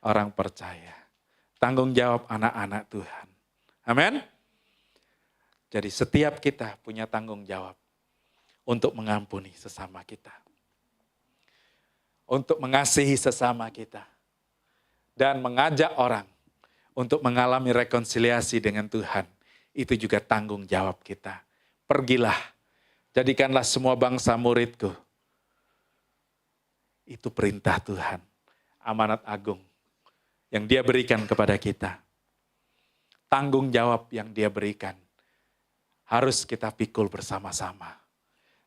Orang percaya. Tanggung jawab anak-anak Tuhan. Amin. Jadi setiap kita punya tanggung jawab untuk mengampuni sesama kita. Untuk mengasihi sesama kita. Dan mengajak orang untuk mengalami rekonsiliasi dengan Tuhan. Itu juga tanggung jawab kita. Pergilah, jadikanlah semua bangsa muridku. Itu perintah Tuhan, amanat agung yang Dia berikan kepada kita. Tanggung jawab yang Dia berikan harus kita pikul bersama-sama.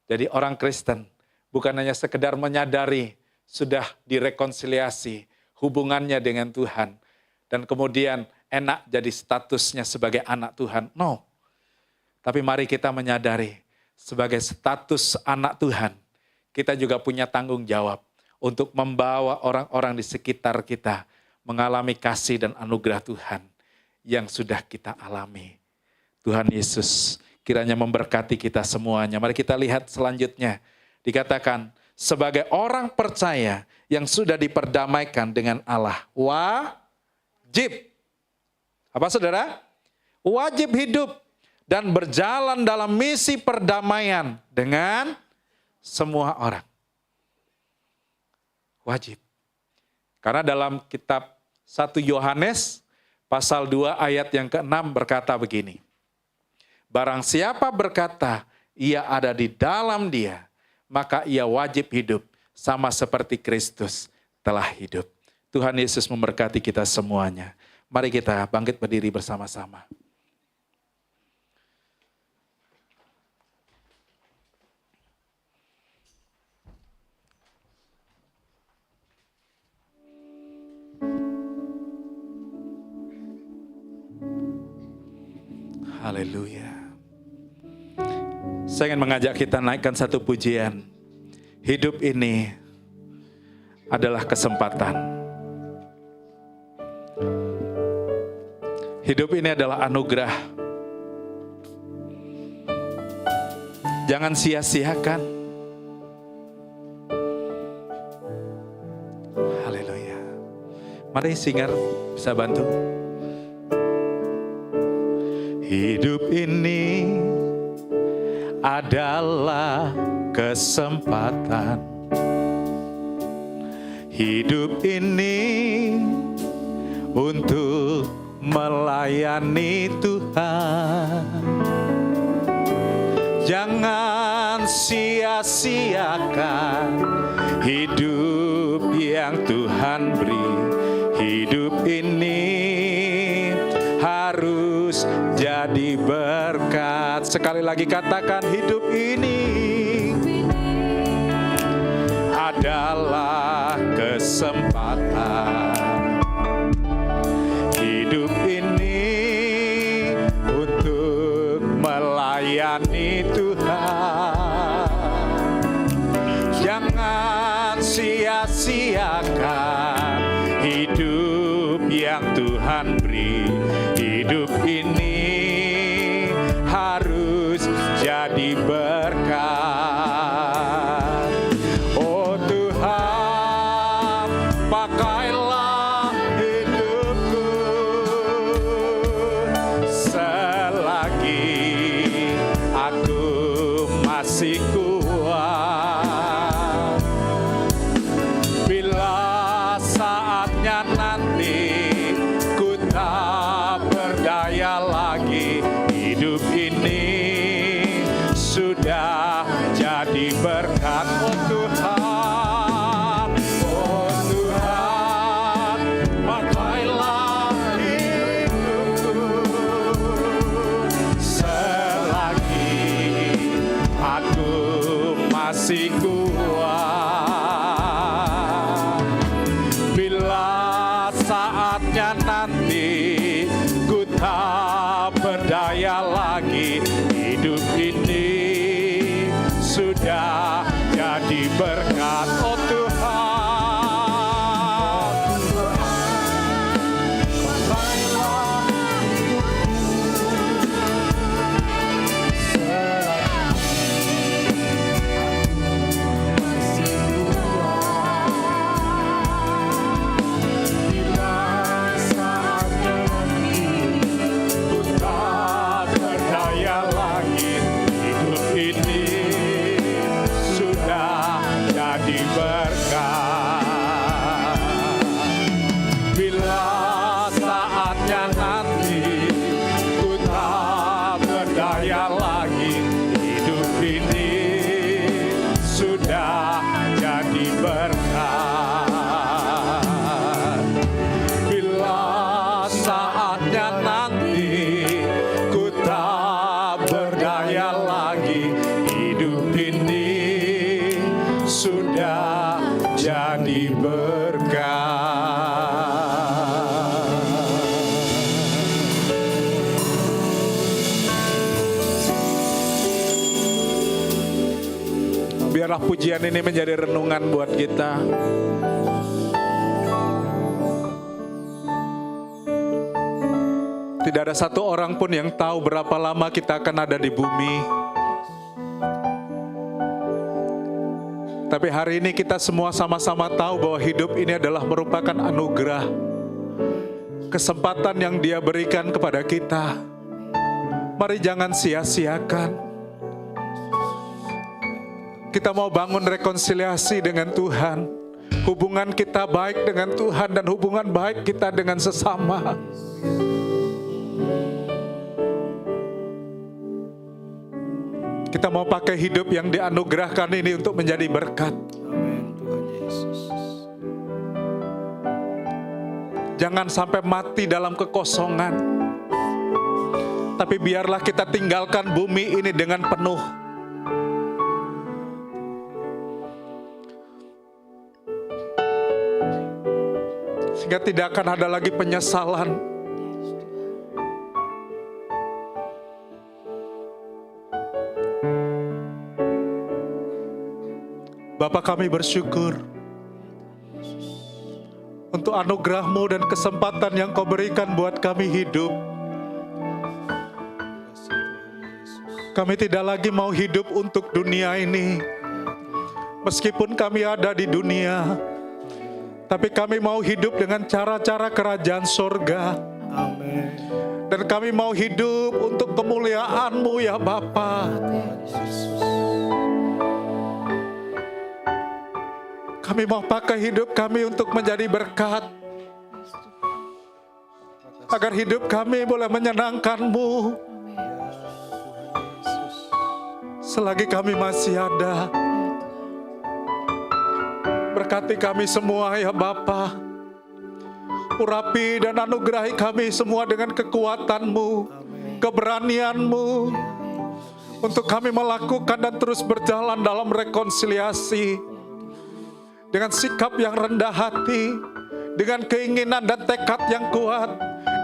Jadi orang Kristen bukan hanya sekedar menyadari sudah direkonsiliasi hubungannya dengan Tuhan. Dan kemudian enak jadi statusnya sebagai anak Tuhan. No. Tapi mari kita menyadari sebagai status anak Tuhan, kita juga punya tanggung jawab untuk membawa orang-orang di sekitar kita mengalami kasih dan anugerah Tuhan yang sudah kita alami. Tuhan Yesus kiranya memberkati kita semuanya. Mari kita lihat selanjutnya. Dikatakan, sebagai orang percaya yang sudah diperdamaikan dengan Allah. Wajib. Apa saudara? Wajib hidup dan berjalan dalam misi perdamaian dengan semua orang. Wajib. Karena dalam kitab 1 Yohanes pasal 2 ayat yang ke-6 berkata begini. Barang siapa berkata ia ada di dalam dia, maka ia wajib hidup sama seperti Kristus telah hidup. Tuhan Yesus memberkati kita semuanya. Mari kita bangkit berdiri bersama-sama. Haleluya. Saya ingin mengajak kita naikkan satu pujian. Hidup ini adalah kesempatan. Hidup ini adalah anugerah. Jangan sia-siakan. Haleluya. Mari singer bisa bantu. Hidup ini adalah kesempatan. Hidup ini untuk melayani Tuhan. Jangan sia-siakan hidup yang Tuhan beri. Hidup ini harus jadi berkat. Sekali lagi katakan, hidup ini adalah kesempatan. Hidup ini untuk melayani Tuhan. Jangan sia-siakan hidup yang Tuhan beri. Hidup ini harus jadi berkat. Oh Tuhan, pakailah hidupku selagi aku masih kuat. Bila saatnya nanti ku tak berdaya lagi, hidup ini sudah jadi berkat. Oh Tuhan, oh Tuhan, pakailah hidupku selagi aku Biarlah pujian ini menjadi renungan buat kita. Tidak ada satu orang pun yang tahu berapa lama kita akan ada di bumi. Tapi hari ini kita semua sama-sama tahu bahwa hidup ini adalah merupakan anugerah. Kesempatan yang Dia berikan kepada kita. Mari jangan sia-siakan. Kita mau bangun rekonsiliasi dengan Tuhan. Hubungan kita baik dengan Tuhan dan hubungan baik kita dengan sesama. Kita mau pakai hidup yang dianugerahkan ini untuk menjadi berkat. Amin, Tuhan Yesus. Jangan sampai mati dalam kekosongan. Tapi biarlah kita tinggalkan bumi ini dengan penuh. Sehingga tidak akan ada lagi penyesalan. Bapa, kami bersyukur untuk anugerah-Mu dan kesempatan yang Kau berikan buat kami hidup. Kami tidak lagi mau hidup untuk dunia ini. Meskipun kami ada di dunia, tapi kami mau hidup dengan cara-cara kerajaan surga. Amin. Dan kami mau hidup untuk kemuliaan-Mu ya Bapa. Kami mau pakai hidup kami untuk menjadi berkat. Agar hidup kami boleh menyenangkan-Mu. Selagi kami masih ada. Berkati kami semua ya Bapa. Urapi dan anugerahi kami semua dengan kekuatan-Mu, keberanian-Mu. Untuk kami melakukan dan terus berjalan dalam rekonsiliasi. Dengan sikap yang rendah hati, dengan keinginan dan tekad yang kuat,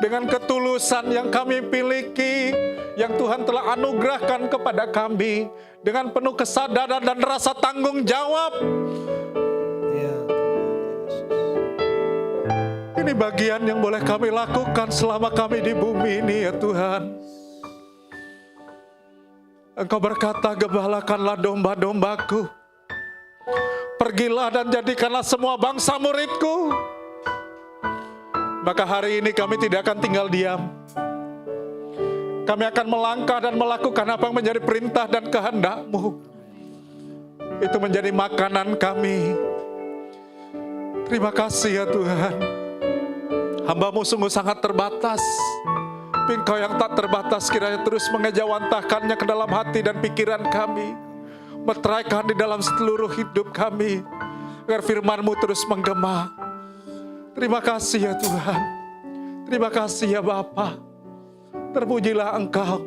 dengan ketulusan yang kami miliki, yang Tuhan telah anugerahkan kepada kami, dengan penuh kesadaran dan rasa tanggung jawab. Ya, Ini bagian yang boleh kami lakukan selama kami di bumi ini ya Tuhan. Engkau berkata, gembalakanlah domba-dombaku. Pergilah dan jadikanlah semua bangsa muridku. Maka hari ini kami tidak akan tinggal diam. Kami akan melangkah dan melakukan apa yang menjadi perintah dan kehendak-Mu. Itu menjadi makanan kami. Terima kasih ya Tuhan. Hamba-Mu sungguh sangat terbatas. Engkau yang tak terbatas kiranya terus mengejawantahkannya ke dalam hati dan pikiran kami. Meteraikan di dalam seluruh hidup kami. Agar firman-Mu terus menggema. Terima kasih ya Tuhan. Terima kasih ya Bapa. Terpujilah Engkau.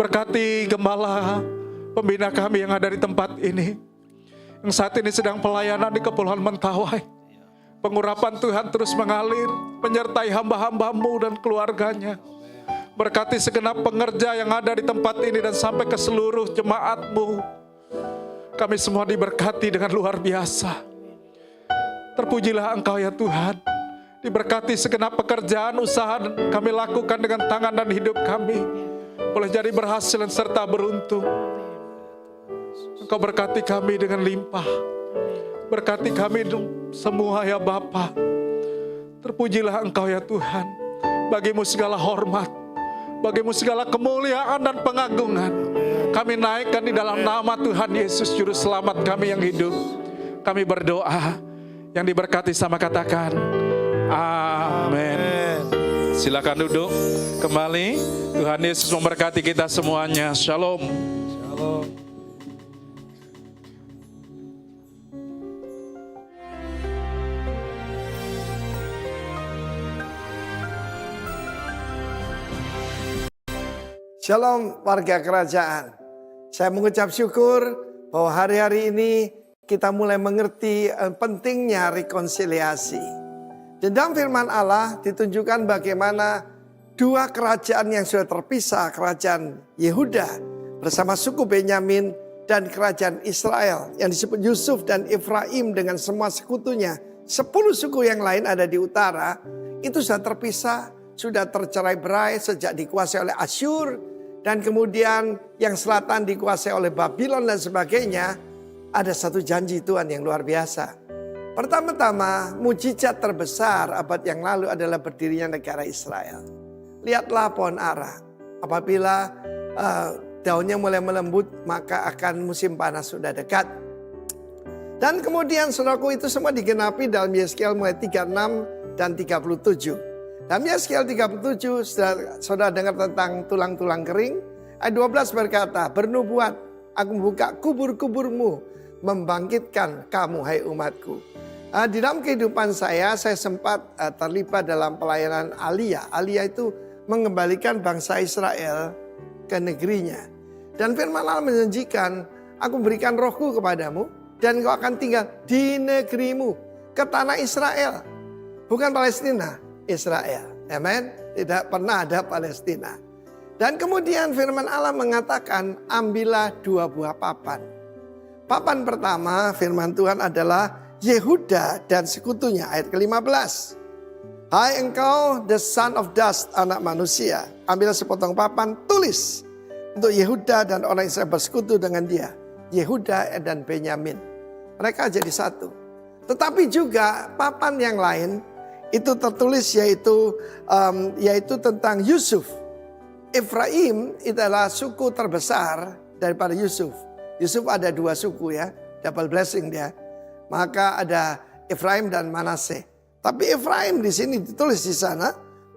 Berkati gembala pembina kami yang ada di tempat ini. Yang saat ini sedang pelayanan di Kepulauan Mentawai. Pengurapan Tuhan terus mengalir. Menyertai hamba-hamba-Mu dan keluarganya. Berkati segenap pengerja yang ada di tempat ini dan sampai ke seluruh jemaat-Mu. Kami semua diberkati dengan luar biasa. Terpujilah Engkau ya Tuhan. Diberkati segenap pekerjaan usaha kami lakukan dengan tangan dan hidup kami. Boleh jadi berhasil dan serta beruntung. Engkau berkati kami dengan limpah. Berkati kami semua ya Bapa. Terpujilah Engkau ya Tuhan. Bagimu segala hormat. Bagimu segala kemuliaan dan pengagungan. Kami naikkan di dalam nama Tuhan Yesus Juru Selamat kami yang hidup. Kami berdoa. Yang diberkati sama katakan amin. Silakan duduk kembali. Tuhan Yesus memberkati kita semuanya. Shalom. Shalom. Shalom warga kerajaan. Saya mengucap syukur bahwa hari-hari ini kita mulai mengerti pentingnya rekonsiliasi. Di dalam firman Allah ditunjukkan bagaimana dua kerajaan yang sudah terpisah, kerajaan Yehuda bersama suku Benyamin dan kerajaan Israel yang disebut Yusuf dan Efraim dengan semua sekutunya. 10 suku yang lain ada di utara, itu sudah terpisah, sudah tercerai-berai sejak dikuasai oleh Asyur. Dan kemudian yang selatan dikuasai oleh Babylon dan sebagainya. Ada satu janji Tuhan yang luar biasa. Pertama-tama mujizat terbesar abad yang lalu adalah berdirinya negara Israel. Lihatlah pohon ara. Apabila daunnya mulai melembut, maka akan musim panas sudah dekat. Dan kemudian saudaraku itu semua digenapi dalam Yeskiel mulai 36 dan 37. Dalam Yeskiel 37 saudara dengar tentang tulang-tulang kering. Ayat 12 berkata, bernubuat, aku membuka kubur-kuburmu, membangkitkan kamu hai umatku. Di dalam kehidupan saya sempat terlibat dalam pelayanan Aliyah. Aliyah itu mengembalikan bangsa Israel ke negerinya. Dan firman Allah menjanjikan, aku berikan rohku kepadamu dan kau akan tinggal di negerimu, ke tanah Israel. Bukan Palestina, Israel. Amen. Tidak pernah ada Palestina. Dan kemudian firman Allah mengatakan, ambillah 2 buah papan. Papan pertama firman Tuhan adalah Yehuda dan sekutunya, ayat ke-15. Hai engkau the son of dust, anak manusia. Ambil sepotong papan, tulis untuk Yehuda dan orang Israel bersekutu dengan dia. Yehuda dan Benyamin. Mereka jadi satu. Tetapi juga papan yang lain itu tertulis yaitu tentang Yusuf. Efraim adalah suku terbesar daripada Yusuf. Yusuf ada 2 suku ya, double blessing dia. Maka ada Efraim dan Manase. Tapi Efraim di sini ditulis di sana.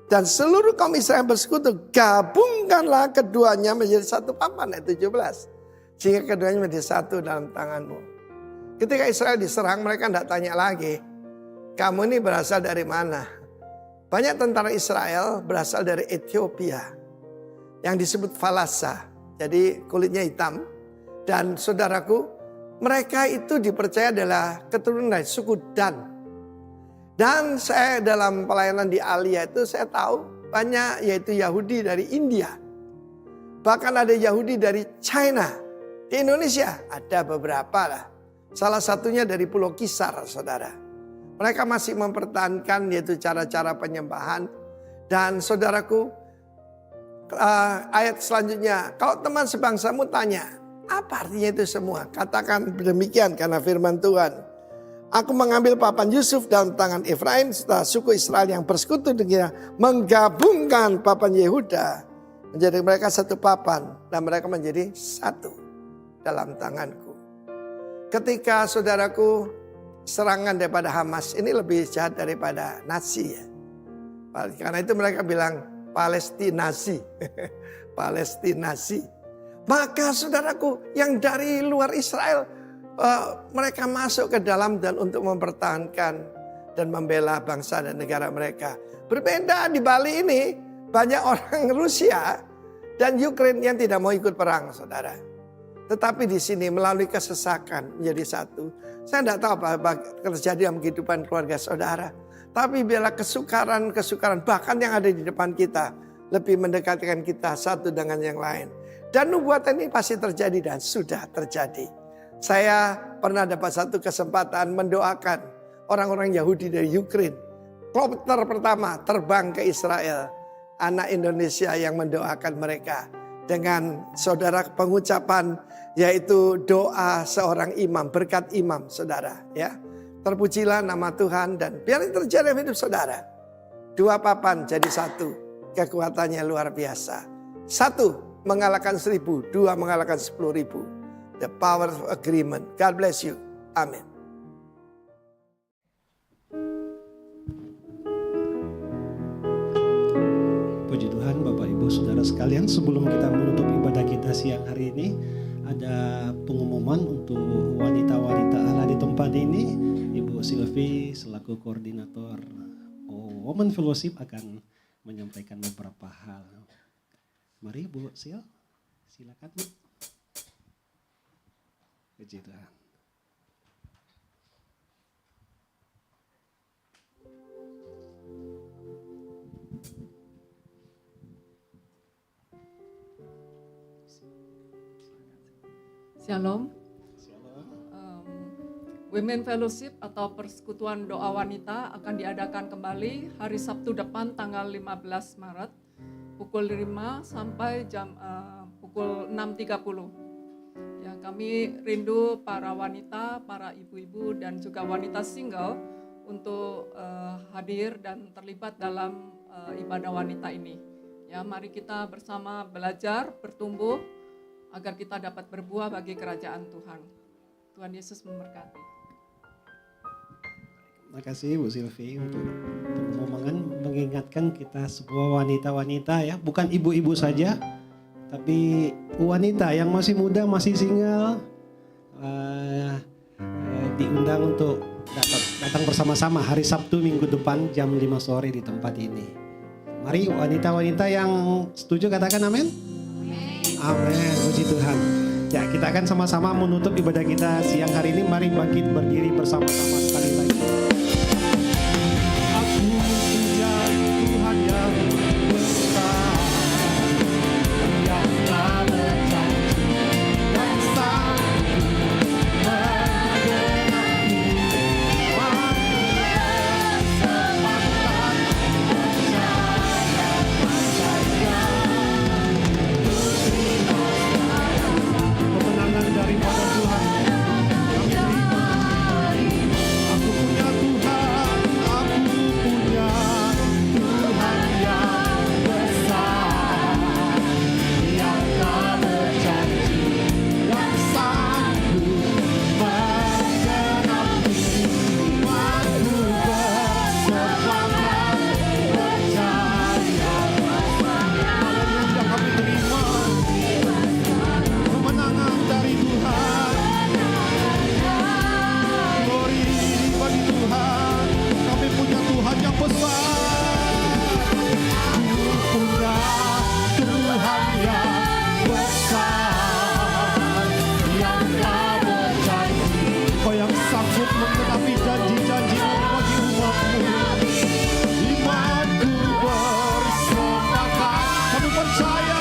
Dan seluruh kaum Israel bersekutu, gabungkanlah keduanya menjadi satu papan, ayat 17. Sehingga keduanya menjadi satu dalam tanganmu. Ketika Israel diserang, mereka tidak tanya lagi, kamu ini berasal dari mana? Banyak tentara Israel berasal dari Ethiopia, yang disebut Falasa, jadi kulitnya hitam. Dan saudaraku, mereka itu dipercaya adalah keturunan dari suku Dan. Dan saya dalam pelayanan di Aliyah itu saya tahu banyak yaitu Yahudi dari India. Bahkan ada Yahudi dari China. Di Indonesia ada beberapa lah. Salah satunya dari Pulau Kisar, saudara. Mereka masih mempertahankan yaitu cara-cara penyembahan. Dan saudaraku, ayat selanjutnya, kalau teman sebangsamu tanya, apa artinya itu semua? Katakan demikian karena firman Tuhan. Aku mengambil papan Yusuf dalam tangan Efraim setelah suku Israel yang bersekutu dengan menggabungkan papan Yehuda menjadi mereka satu papan dan mereka menjadi satu dalam tanganku. Ketika saudaraku serangan daripada Hamas ini lebih jahat daripada Nazi ya. Karena itu mereka bilang Palestinasi. Palestinasi. Maka saudaraku yang dari luar Israel mereka masuk ke dalam dan untuk mempertahankan dan membela bangsa dan negara mereka. Berbeda di Bali ini banyak orang Rusia dan Ukraina yang tidak mau ikut perang, saudara. Tetapi di sini melalui kesesakan menjadi satu. Saya tidak tahu apa terjadi dalam kehidupan keluarga saudara. Tapi bila kesukaran bahkan yang ada di depan kita lebih mendekatkan kita satu dengan yang lain. Dan nubuatan ini pasti terjadi dan sudah terjadi. Saya pernah dapat satu kesempatan mendoakan orang-orang Yahudi dari Ukraina. Kloter pertama terbang ke Israel. Anak Indonesia yang mendoakan mereka. Dengan saudara pengucapan yaitu doa seorang imam, berkat imam saudara. Ya, terpujilah nama Tuhan dan biar itu terjadi dalam hidup saudara. 2 papan jadi satu. Kekuatannya luar biasa. 1 mengalahkan 1000, 2 mengalahkan 10.000. The power of agreement. God bless you. Amin. Puji Tuhan Bapak Ibu Saudara sekalian, sebelum kita menutup ibadah kita siang hari ini, ada pengumuman untuk wanita-wanita Allah di tempat ini. Ibu Sylvie selaku koordinator Women Fellowship akan menyampaikan beberapa hal. Mari Bu Sil, silakan Bu. Puji Tuhan. Shalom. Women Fellowship atau Persekutuan Doa Wanita akan diadakan kembali hari Sabtu depan tanggal 15 Maret pukul 5 sampai pukul 6.30. Ya, kami rindu para wanita, para ibu-ibu dan juga wanita single untuk hadir dan terlibat dalam ibadah wanita ini. Ya, mari kita bersama belajar, bertumbuh agar kita dapat berbuah bagi kerajaan Tuhan. Tuhan Yesus memberkati. Terima kasih Bu Silvi untuk momongan mengingatkan kita semua wanita-wanita ya, bukan ibu-ibu saja, tapi wanita yang masih muda, masih single, diundang untuk datang bersama-sama hari Sabtu minggu depan jam 5 sore di tempat ini. Mari wanita-wanita yang setuju katakan amin. Amin, puji Tuhan. Ya, kita akan sama-sama menutup ibadah kita siang hari ini. Mari bangkit berdiri bersama-sama sekali lagi. Aku punya Tuhan yang besar, yang telah berjanji dan sanggup menggenapi kemenangan daripada Tuhan. Kami terima. Aku punya Tuhan, aku punya Tuhan yang besar, yang tak berjanji dan sanggup menggenapi imanku bersemangat percaya. Haleluya, kami terima kemenangan dari Tuhan. Glory bagi Tuhan. Kami punya Tuhan yang besar. Ku punya Tuhan yang besar, yang tak berjanji, Kau yang sanggup menggenapi janji-janji-Mu bagi umat-Mu. Imanku bersemangat, kami percaya.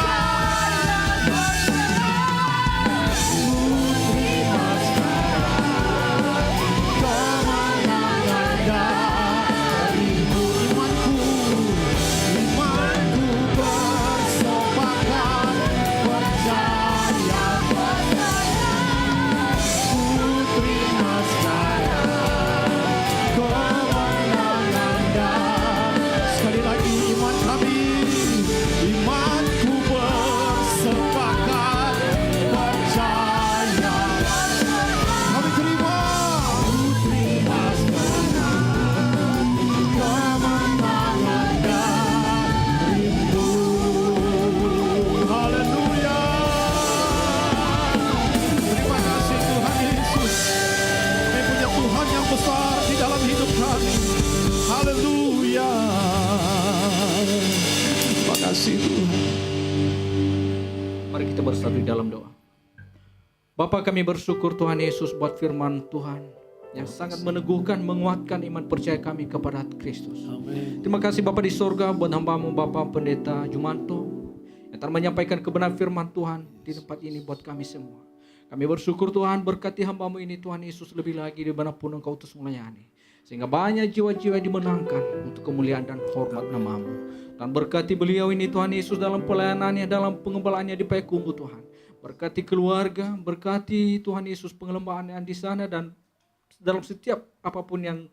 Sekali lagi iman kami, imanku bersepakat percaya. Kami terima, ku terima sekarang kemenangan darimu. Haleluya. Terima kasih Tuhan Yesus. Kami punya Tuhan yang besar di dalam hidup kami. Haleluya. Terima kasih Tuhan. Mari kita bersatu di dalam doa. Bapa, kami bersyukur Tuhan Yesus buat firman Tuhan yang sangat meneguhkan, menguatkan iman percaya kami kepada Kristus. Terima kasih Bapa di sorga buat hamba-Mu Bapak Pendeta Jumanto yang telah menyampaikan kebenaran firman Tuhan di tempat ini buat kami semua. Kami bersyukur Tuhan, berkati hamba-Mu ini Tuhan Yesus lebih lagi dimanapun Engkau utus melayani, sehingga banyak jiwa-jiwa dimenangkan untuk kemuliaan dan hormat nama-Mu. Dan berkati beliau ini Tuhan Yesus dalam pelayanannya, dalam pengembalaannya di Payakumbuh Tuhan. Berkati keluarga, berkati Tuhan Yesus pengelembahan yang di sana dan dalam setiap apapun yang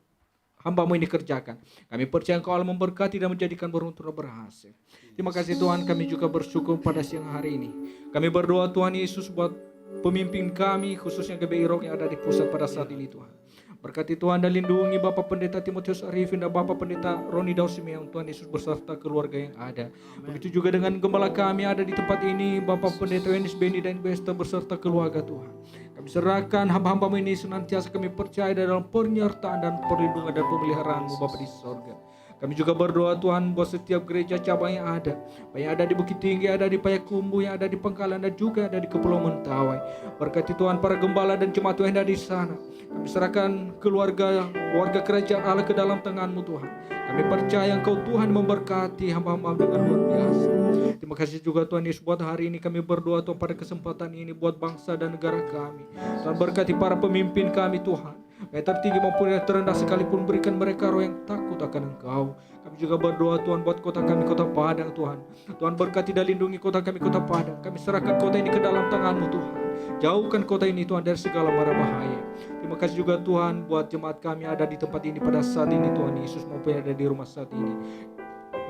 hamba-Mu ini kerjakan. Kami percaya Engkau Allah memberkati dan menjadikan beruntung berhasil. Terima kasih Tuhan, kami juga bersyukur pada siang hari ini. Kami berdoa Tuhan Yesus buat pemimpin kami, khususnya GBI Rock yang ada di pusat pada saat ini Tuhan. Berkati Tuhan dan lindungi Bapak Pendeta Timotius Arifin dan Bapak Pendeta Roni Dausimeon, Tuhan Yesus beserta keluarga yang ada. Begitu juga dengan gembala kami ada di tempat ini, Bapak Pendeta Wenis Beni dan Besta beserta keluarga Tuhan. Kami serahkan hamba-hamba-Mu ini, senantiasa kami percaya dalam penyertaan dan perlindungan dan pemeliharaan-Mu Bapa di sorga. Kami juga berdoa Tuhan buat setiap gereja cabang yang ada, baik yang ada di Bukit Tinggi, ada di Payakumbuh, yang ada di Pangkalan dan juga ada di Kepulauan Mentawai. Berkati Tuhan para gembala dan jemaat Tuhan yang ada di sana. Kami serahkan keluarga, warga kerajaan Allah ke dalam tangan-Mu Tuhan. Kami percaya Engkau Tuhan memberkati hamba-hamba dengan luar biasa. Terima Terima kasih juga Tuhan Yesus buat hari ini kami berdoa Tuhan pada kesempatan ini buat bangsa dan negara kami. Tuhan berkati para pemimpin kami Tuhan. Baik tertinggi maupun yang terendah sekalipun berikan mereka roh yang takut akan Engkau. Kami juga berdoa Tuhan buat kota kami, kota Padang Tuhan. Tuhan berkati dan lindungi kota kami, kota Padang. Kami serahkan kota ini ke dalam tangan-Mu Tuhan. Jauhkan kota ini Tuhan dari segala mara bahaya. Terima kasih juga Tuhan buat jemaat kami ada di tempat ini pada saat ini Tuhan Yesus maupun yang ada di rumah saat ini.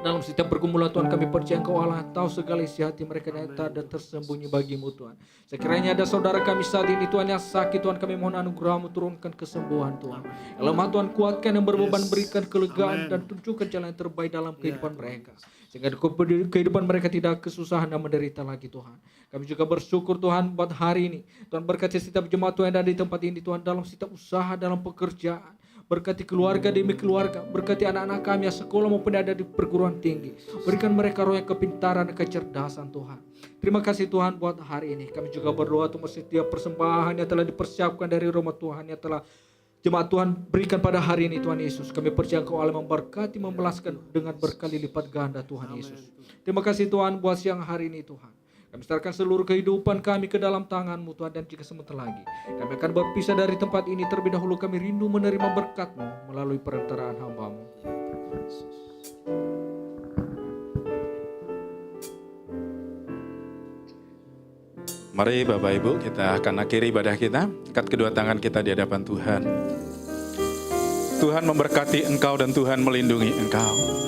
Dalam setiap pergumulan Tuhan kami percaya Engkau Allah tahu segala isi hati mereka nyata dan tersembunyi bagi-Mu Tuhan. Sekiranya ada saudara kami saat ini Tuhan yang sakit Tuhan kami mohon anugerah-Mu turunkan kesembuhan Tuhan. Yang lemah Tuhan kuatkan, yang berbeban berikan kelegaan dan tunjukkan jalan yang terbaik dalam kehidupan mereka. Sehingga kehidupan mereka tidak kesusahan dan menderita lagi Tuhan. Kami juga bersyukur Tuhan buat hari ini. Tuhan berkati setiap jemaat Tuhan yang ada di tempat ini Tuhan dalam setiap usaha, dalam pekerjaan. Berkati keluarga demi keluarga, berkati anak-anak kami yang sekolah maupun ada di perguruan tinggi. Berikan mereka roh yang kepintaran dan kecerdasan Tuhan. Terima kasih Tuhan buat hari ini. Kami juga berdoa untuk setiap persembahan yang telah dipersiapkan dari rumah Tuhan yang telah jemaat Tuhan berikan pada hari ini Tuhan Yesus. Kami percaya Engkau Allah memberkati, membalaskan dengan berkali lipat ganda Tuhan Yesus. Terima kasih Tuhan buat siang hari ini Tuhan. Kami serahkan seluruh kehidupan kami ke dalam tangan-Mu Tuhan, dan jika sebentar lagi kami akan berpisah dari tempat ini, terlebih dahulu kami rindu menerima berkat-Mu melalui perantaraan hamba-Mu. Mari Bapak Ibu, kita akan akhiri ibadah kita. Angkat kedua tangan kita di hadapan Tuhan. Tuhan memberkati engkau dan Tuhan melindungi engkau.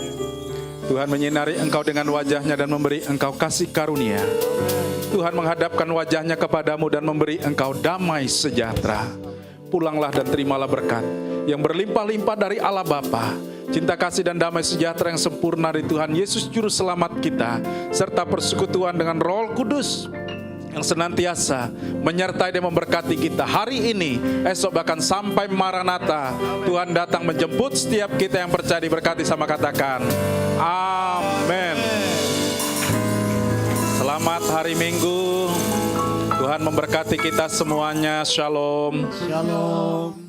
Tuhan menyinari engkau dengan wajahnya dan memberi engkau kasih karunia. Tuhan menghadapkan wajahnya kepadamu dan memberi engkau damai sejahtera. Pulanglah dan terimalah berkat yang berlimpah-limpah dari Allah Bapa, cinta kasih dan damai sejahtera yang sempurna dari Tuhan Yesus Juru Selamat kita, serta persekutuan dengan Roh Kudus yang senantiasa menyertai dan memberkati kita hari ini, esok, bahkan sampai Maranatha. Tuhan datang menjemput setiap kita yang percaya diberkati, sama katakan amin. Selamat hari Minggu. Tuhan memberkati kita semuanya. Shalom. Shalom.